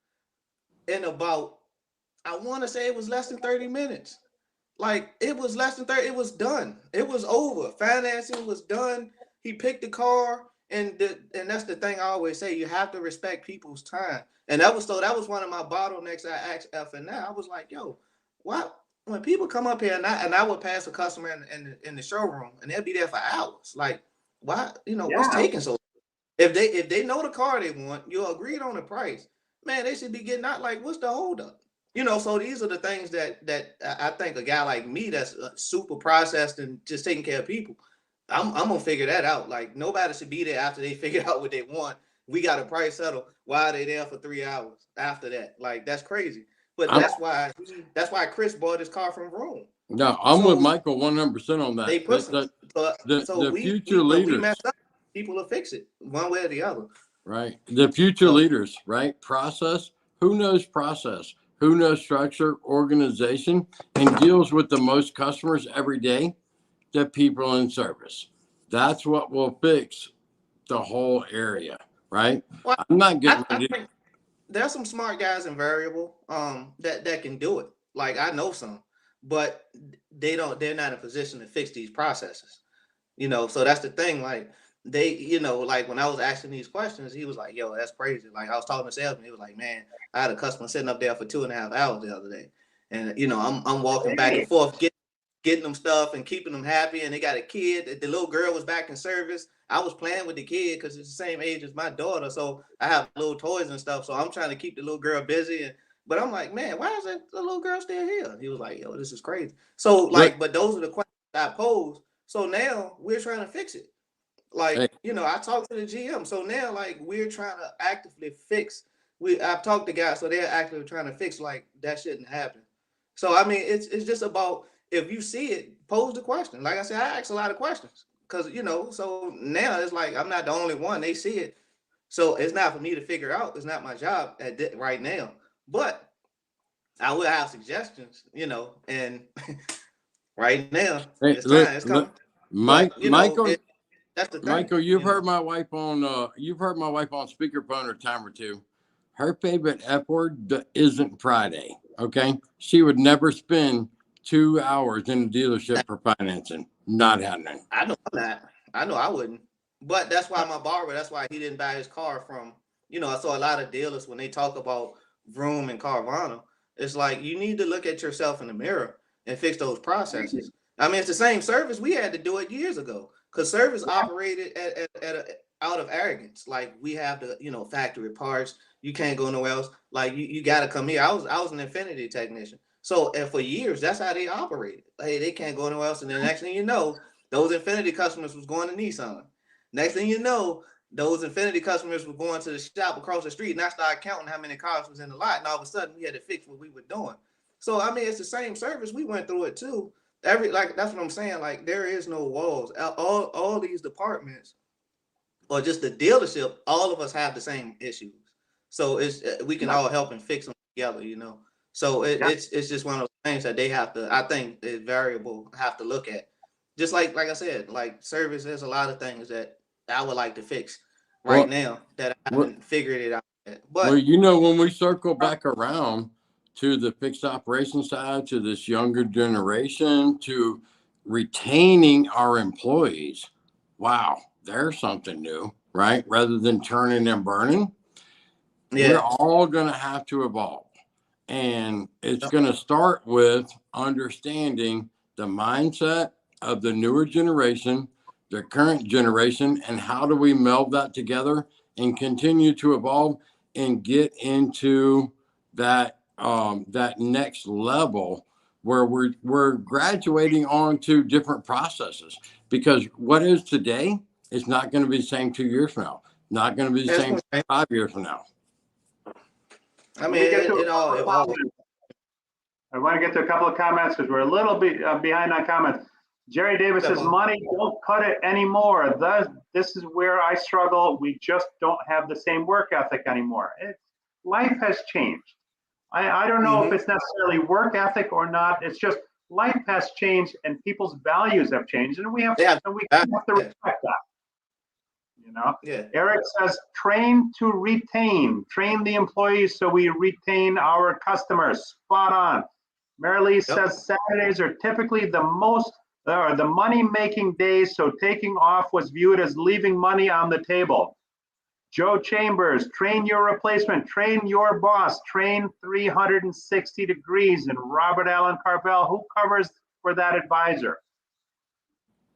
S3: in about, I want to say it was less than 30 minutes. Like it was less than 30, it was done. It was over. Financing was done. He picked the car. And that's the thing I always say, you have to respect people's time. And that was one of my bottlenecks. I asked F&I. I was like, yo, why when people come up here and I would pass a customer in the showroom and they'll be there for hours. Like, why, what's taking so long? If they know the car they want, you agreed on the price, man, they should be getting out. Like, what's the holdup? So these are the things that I think a guy like me that's super processed and just taking care of people, I'm gonna figure that out. Like nobody should be there after they figure out what they want. We got a price settle. Why are they there for 3 hours after that? Like that's crazy. But that's why Chris bought his car from Rome.
S2: No, I'm with Michael 100% on that.
S3: They put
S2: the future leaders.
S3: We messed up. People will fix it one way or the other.
S2: Right. The future leaders, right? Process. Who knows process? Who knows structure, organization, and deals with the most customers every day? The people in service. That's what will fix the whole area, right?
S3: Well,
S2: I'm not getting
S3: I think there's some smart guys in variable that can do it. Like I know some, but they're not in a position to fix these processes. So that's the thing. Like they, like when I was asking these questions, he was like, yo, that's crazy. Like I was talking to salesman, he was like, man, I had a customer sitting up there for 2.5 hours the other day. And I'm walking back and forth, getting them stuff and keeping them happy. And they got a kid. The little girl was back in service. I was playing with the kid because it's the same age as my daughter. So I have little toys and stuff. So I'm trying to keep the little girl busy. But I'm like, man, why is the little girl still here? He was like, yo, this is crazy. So like, but those are the questions I posed. So now we're trying to fix it. Like,
S2: Hey.
S3: you know, I talked to the GM. So now, like, we're trying to actively fix. I've talked to guys, so they're actively trying to fix, like, that shouldn't happen. So I mean, it's just about, if you see it, pose the question. Like I said, I ask a lot of questions because, you know, so now it's like I'm not the only one. They see it, so it's not for me to figure out. It's not my job right now. But I will have suggestions, you know, and right now it's time. It's coming.
S2: Michael.
S3: That's the thing.
S2: Michael, you've heard my wife on speakerphone a time or two. Her favorite F word isn't Friday. Okay, she would never spend 2 hours in the dealership for financing. Not happening.
S3: I know that. I know I wouldn't. But that's why my barber. That's why he didn't buy his car from. You know, I saw a lot of dealers when they talk about Vroom and Carvana. It's like you need to look at yourself in the mirror and fix those processes. I mean, it's the same service. We had to do it years ago. Because service operated out of arrogance. Like we have the, you know, factory parts. You can't go nowhere else. Like you got to come here. I was an Infinity technician. So and for years, that's how they operated. Hey, they can't go anywhere else. And then the next thing you know, those Infinity customers was going to Nissan. Next thing you know, those Infinity customers were going to the shop across the street. And I started counting how many cars was in the lot. And all of a sudden, we had to fix what we were doing. So I mean, it's the same service. We went through it too. That's what I'm saying. Like there is no walls. All these departments, or just the dealership, all of us have the same issues. So we can all help and fix them together, you know. So it's just one of those things that they have to. I think the variable have to look at. Just like I said, like service. There's a lot of things that I would like to fix now that I haven't figured it out yet. But
S2: you know, when we circle back around to the fixed operation side, to this younger generation, to retaining our employees, wow, there's something new, right? Rather than turning and burning, we're all going to have to evolve. And it's going to start with understanding the mindset of the newer generation, the current generation, and how do we meld that together and continue to evolve and get into that next level where we're graduating on to different processes, because what is today is not going to be the same 2 years from now, not going to be the same 5 years from now.
S3: I mean, it all evolves.
S1: I want to get to a couple of comments because we're a little bit behind on comments. Jerry Davis says, money, don't cut it anymore. This is where I struggle. We just don't have the same work ethic anymore. Life has changed. I don't know if it's necessarily work ethic or not. It's just life has changed and people's values have changed, and we have to respect that. You know, Eric says, train to retain, train the employees so we retain our customers. Spot on. Marilee says Saturdays are typically the money-making days, so taking off was viewed as leaving money on the table. Joe Chambers, train your replacement, train your boss, train 360 degrees. And Robert Allen Carvel, who covers for that advisor?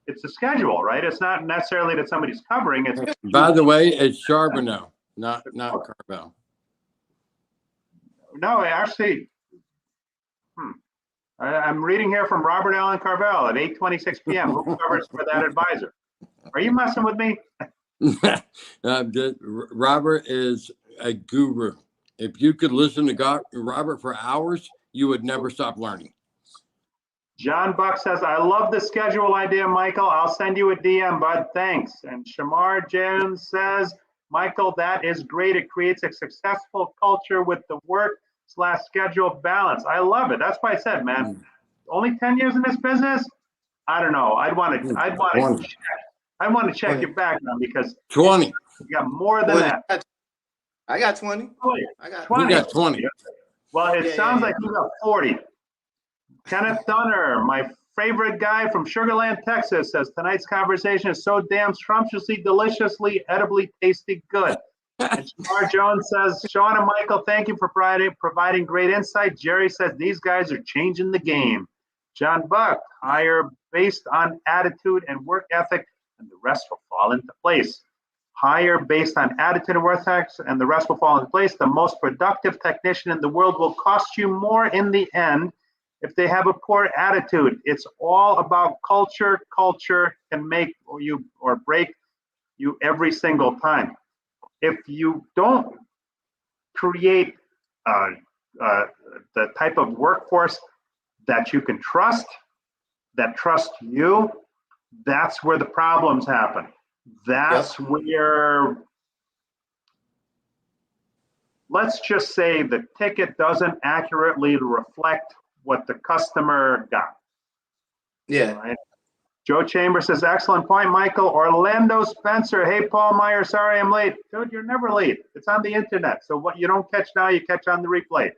S1: It's a schedule, right? It's not necessarily that somebody's covering. It's
S2: by the way, it's Charbonneau, not Carvel.
S1: No, actually, I'm reading here from Robert Allen Carvel at 8:26 p.m. Who covers for that advisor? Are you messing with me?
S2: Robert is a guru. If you could listen to Robert for hours, you would never stop learning.
S1: John Buck says, I love the schedule idea, Michael. I'll send you a DM, bud. Thanks. And Shamar Jones says, Michael, that is great. It creates a successful culture with the work/schedule balance. I love it. That's why I said, man, only 10 years in this business? I don't know. I'd want to check your background because
S2: 20.
S1: You got more than that.
S3: I got 20.
S1: I got 20. You got 20. Well, it sounds like you got 40. Kenneth Dunner, my favorite guy from Sugar Land, Texas, says tonight's conversation is so damn scrumptiously, deliciously, edibly tasty good. And Shamar Jones says, Shawn and Michael, thank you for providing great insight. Jerry says these guys are changing the game. John Buck, hire based on attitude and work ethic, and the rest will fall into place. Hire based on attitude and work ethic, and the rest will fall into place. The most productive technician in the world will cost you more in the end if they have a poor attitude. It's all about culture. Culture can make you or break you every single time. If you don't create the type of workforce that you can trust, that trust you, that's where the problems happen. That's where, let's just say the ticket doesn't accurately reflect what the customer got.
S3: Yeah.
S1: Right? Joe Chambers says, excellent point, Michael. Orlando Spencer, hey, Paul Meijer, sorry I'm late. Dude, you're never late. It's on the internet. So what you don't catch now, you catch on the replay.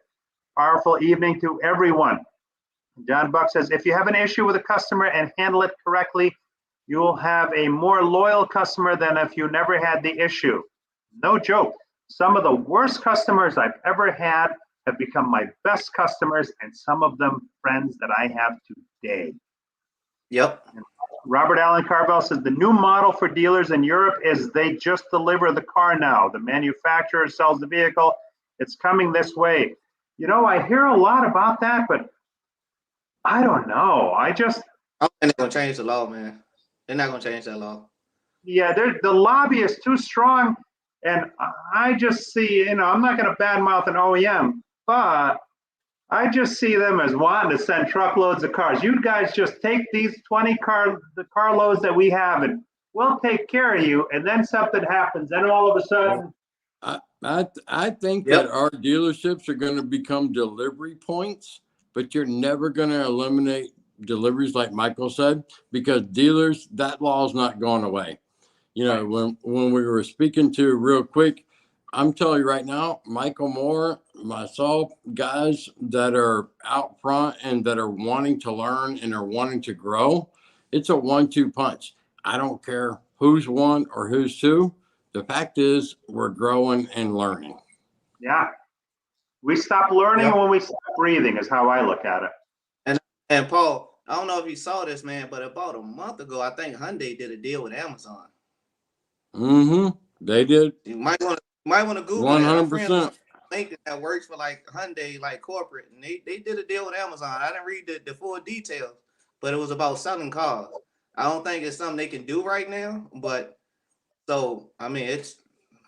S1: Powerful evening to everyone. John Buck says, if you have an issue with a customer and handle it correctly, you will have a more loyal customer than if you never had the issue. No joke. Some of the worst customers I've ever had have become my best customers, and some of them friends that I have today.
S3: Yep.
S1: Robert Allen Carvel says the new model for dealers in Europe is they just deliver the car now. The manufacturer sells the vehicle. It's coming this way. You know, I hear a lot about that, but I don't know. I don't think
S3: they're going to change the law, man. They're not going to change that law.
S1: Yeah, the lobby is too strong. And I just see, you know, I'm not going to badmouth an OEM, but I just see them as wanting to send truckloads of cars. You guys just take these 20 carloads that we have, and we'll take care of you. And then something happens, and all of a sudden,
S2: I think that our dealerships are going to become delivery points, but you're never going to eliminate deliveries, like Michael said, because dealers, that law is not going away. You know, when we were speaking to real quick, I'm telling you right now, Michael Moore, myself, guys that are out front and that are wanting to learn and are wanting to grow, it's a 1-2 punch. I don't care who's one or who's two. The fact is we're growing and learning.
S1: Yeah. We stop learning when we stop breathing is how I look at it.
S3: And Paul, I don't know if you saw this, man, but about a month ago, I think Hyundai did a deal with Amazon.
S2: They did.
S3: You might want to Google
S2: 100%.
S3: Link that works for like Hyundai, like corporate, and they did a deal with Amazon. I didn't read the full details, but it was about selling cars. I don't think it's something they can do right now, but so I mean, it's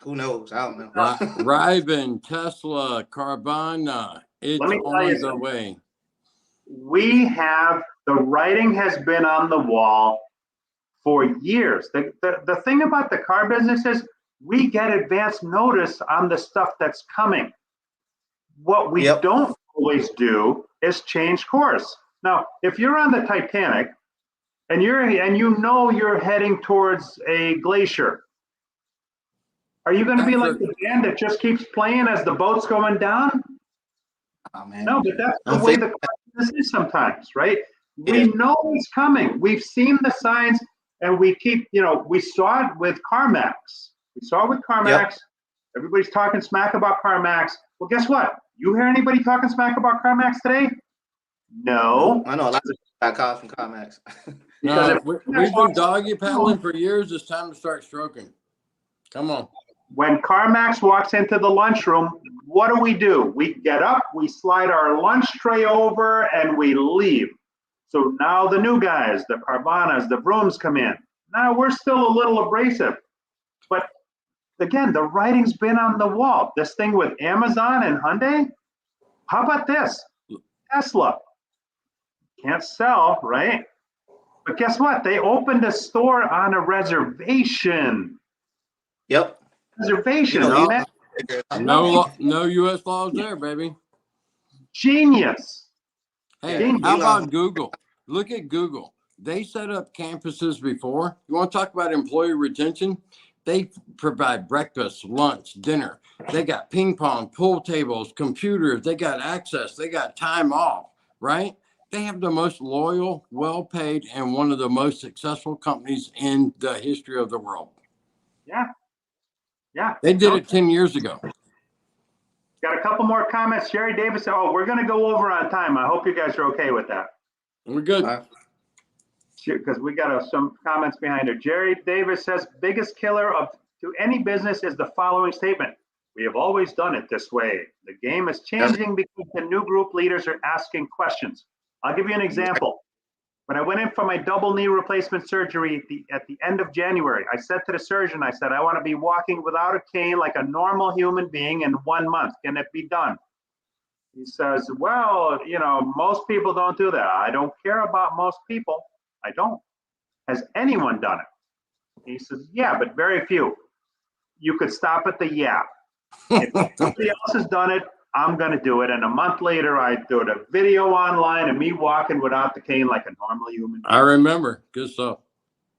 S3: who knows? I don't know.
S2: Riven, Tesla, Carvana, it's on the way.
S1: We have, the writing has been on the wall for years. The thing about the car business is we get advance notice on the stuff that's coming. What we don't always do is change course. Now, if you're on the Titanic and you know you're heading towards a glacier, are you going to be like the band that just keeps playing as the boat's going down?
S3: Oh, man.
S1: No, but that's the way the car business is sometimes, right? We know it's coming. We've seen the signs, and we keep, you know, we saw it with CarMax. We saw it with CarMax. Everybody's talking smack about CarMax. Well, guess what? You hear anybody talking smack about CarMax today? No.
S3: I know a lot of got cars from CarMax.
S2: No, we've been doggy paddling for years. It's time to start stroking. Come on.
S1: When CarMax walks into the lunchroom, what do? We get up, we slide our lunch tray over, and we leave. So now the new guys, the Carvanas, the Brooms come in. Now we're still a little abrasive. But again, the writing's been on the wall. This thing with Amazon and Hyundai, how about this? Tesla. Can't sell, right? But guess what? They opened a store on a reservation. Reservation.
S2: No U.S. laws there, baby.
S1: Genius.
S2: Hey, how about Google? Look at Google. They set up campuses before. You want to talk about employee retention? They provide breakfast, lunch, dinner. They got ping pong, pool tables, computers. They got access. They got time off, right? They have the most loyal, well-paid, and one of the most successful companies in the history of the world.
S1: Yeah.
S2: They did it 10 years ago.
S1: Got a couple more comments. Jerry Davis said, oh, we're going to go over on time. I hope you guys are okay with that.
S2: We're good.
S1: Because we got some comments behind her. Jerry Davis says, biggest killer to any business is the following statement. We have always done it this way. The game is changing because the new group leaders are asking questions. I'll give you an example. When I went in for my double knee replacement surgery at the end of January, I said to the surgeon, I said, I want to be walking without a cane like a normal human being in 1 month. Can it be done? He says, well, most people don't do that. I don't care about most people. I don't. Has anyone done it? He says, yeah, but very few. You could stop at the yeah. If somebody else has done it, I'm going to do it. And a month later, I do a video online of me walking without the cane like a normal human being.
S2: I remember. Good stuff.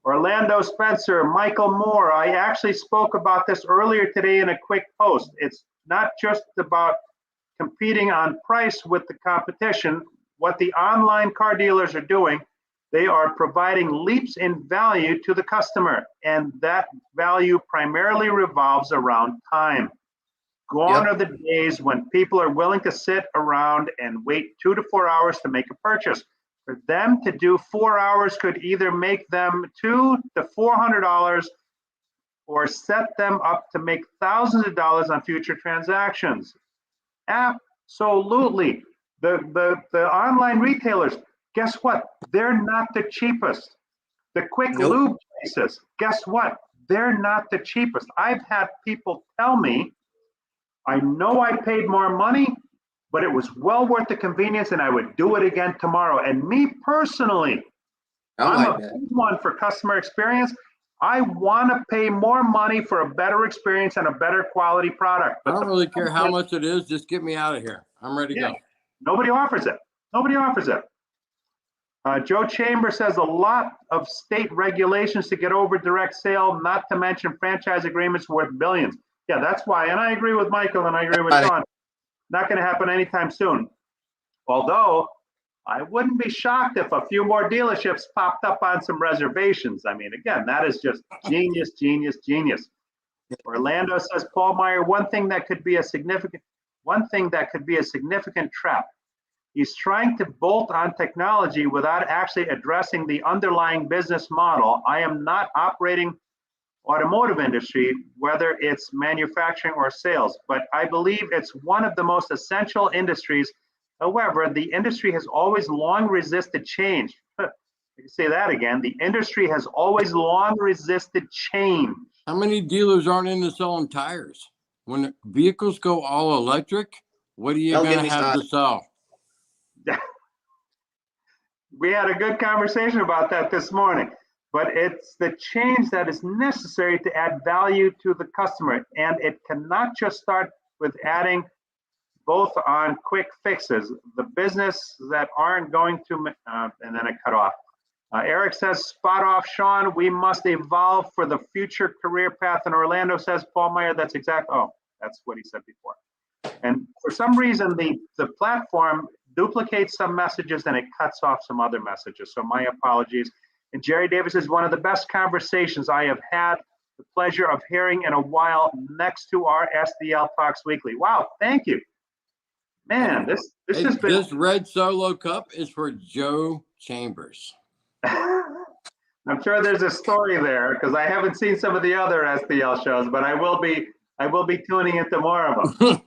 S1: Orlando Spencer, Michael Moore. I actually spoke about this earlier today in a quick post. It's not just about competing on price with the competition. What the online car dealers are doing, they are providing leaps in value to the customer. And that value primarily revolves around time. Gone are the days when people are willing to sit around and wait 2 to 4 hours to make a purchase. For them to do 4 hours could either make them $200 to $400 or set them up to make thousands of dollars on future transactions. Absolutely. The online retailers, guess what? They're not the cheapest. The quick lube places, guess what? They're not the cheapest. I've had people tell me, I know I paid more money, but it was well worth the convenience and I would do it again tomorrow. And me personally, I'm a big one for customer experience. I want to pay more money for a better experience and a better quality product.
S2: But I don't really care how much it is. Just get me out of here. I'm ready to go.
S1: Nobody offers it. Nobody offers it. Joe Chambers says a lot of state regulations to get over direct sale, not to mention franchise agreements worth billions. Yeah, that's why. And I agree with Michael and I agree with Shawn. Not going to happen anytime soon. Although I wouldn't be shocked if a few more dealerships popped up on some reservations. I mean, again, that is just genius, genius, genius. Orlando says, Paul Meijer, one thing that could be a significant trap. He's trying to bolt on technology without actually addressing the underlying business model. I am not operating automotive industry, whether it's manufacturing or sales, but I believe it's one of the most essential industries. However, the industry has always long resisted change. I can say that again. The industry has always long resisted change.
S2: How many dealers aren't into selling tires? When vehicles go all electric, what are you going to have to sell?
S1: We had a good conversation about that this morning. But it's the change that is necessary to add value to the customer. And it cannot just start with adding both on quick fixes. The business that aren't going to, and then I cut off. Eric says, spot off, Shawn. We must evolve for the future career path. And Orlando says, Paul Meijer, that's what he said before. And for some reason, the platform duplicates some messages and it cuts off some other messages. So my apologies. And Jerry Davis is one of the best conversations I have had the pleasure of hearing in a while next to our SDL Talks Weekly. Wow, thank you. Man, this has been...
S2: This red Solo cup is for Joe Chambers.
S1: I'm sure there's a story there because I haven't seen some of the other SDL shows, but I will be tuning into more of them.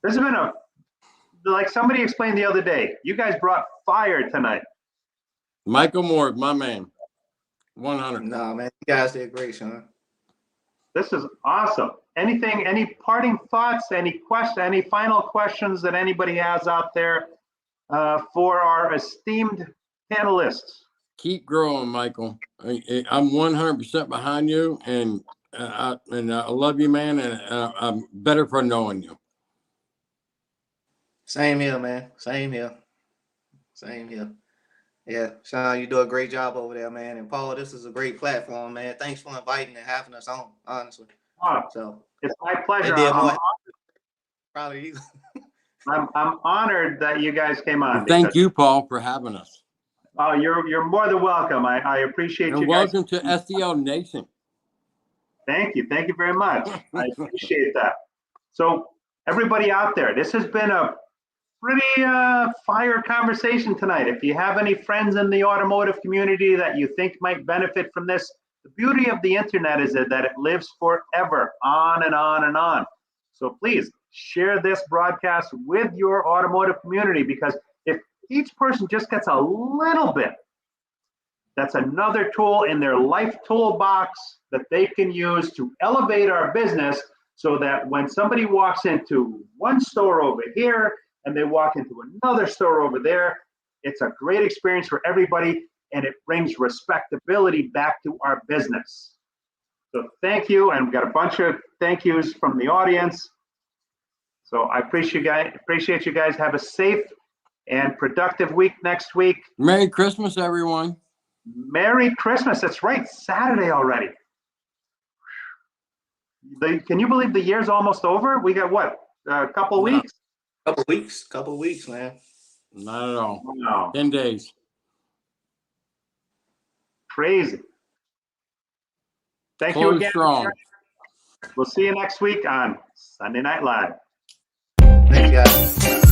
S1: This has been like somebody explained the other day, you guys brought fire tonight.
S2: Michael Moore, my man. 100.
S3: No, man, you guys did great, Shawn.
S1: This is awesome. Any parting thoughts, any final questions that anybody has out there for our esteemed panelists?
S2: Keep growing, Michael. I'm 100% behind you, and I love you, man, and I'm better for knowing you.
S3: Same here, man. Same here. Yeah, Shawn, you do a great job over there, man. And Paul, this is a great platform, man. Thanks for inviting and having us on, honestly.
S1: So it's my pleasure.
S3: Probably you.
S1: I'm honored that you guys came on.
S2: Thank you, Paul, for having us.
S1: Oh, you're more than welcome. I appreciate you guys.
S2: Welcome to SDL Nation.
S1: Thank you very much. I appreciate that. So everybody out there, this has been a pretty fire conversation tonight. If you have any friends in the automotive community that you think might benefit from this, the beauty of the internet is that it lives forever, on and on and on. So please share this broadcast with your automotive community, because if each person just gets a little bit, that's another tool in their life toolbox that they can use to elevate our business, so that when somebody walks into one store over here and they walk into another store over there, it's a great experience for everybody, and it brings respectability back to our business. So thank you, and we've got a bunch of thank yous from the audience. So I appreciate you guys. Have a safe and productive week next week.
S2: Merry Christmas, everyone.
S1: Merry Christmas. That's right. Saturday already. Can you believe the year's almost over? We got what? A couple weeks?
S3: Couple weeks, man.
S2: Not at all.
S1: Wow.
S2: 10 days.
S1: Crazy. Thank you
S2: Close
S1: again.
S2: strong.
S1: We'll see you next week on Sunday Night Live.
S3: Thank you, guys.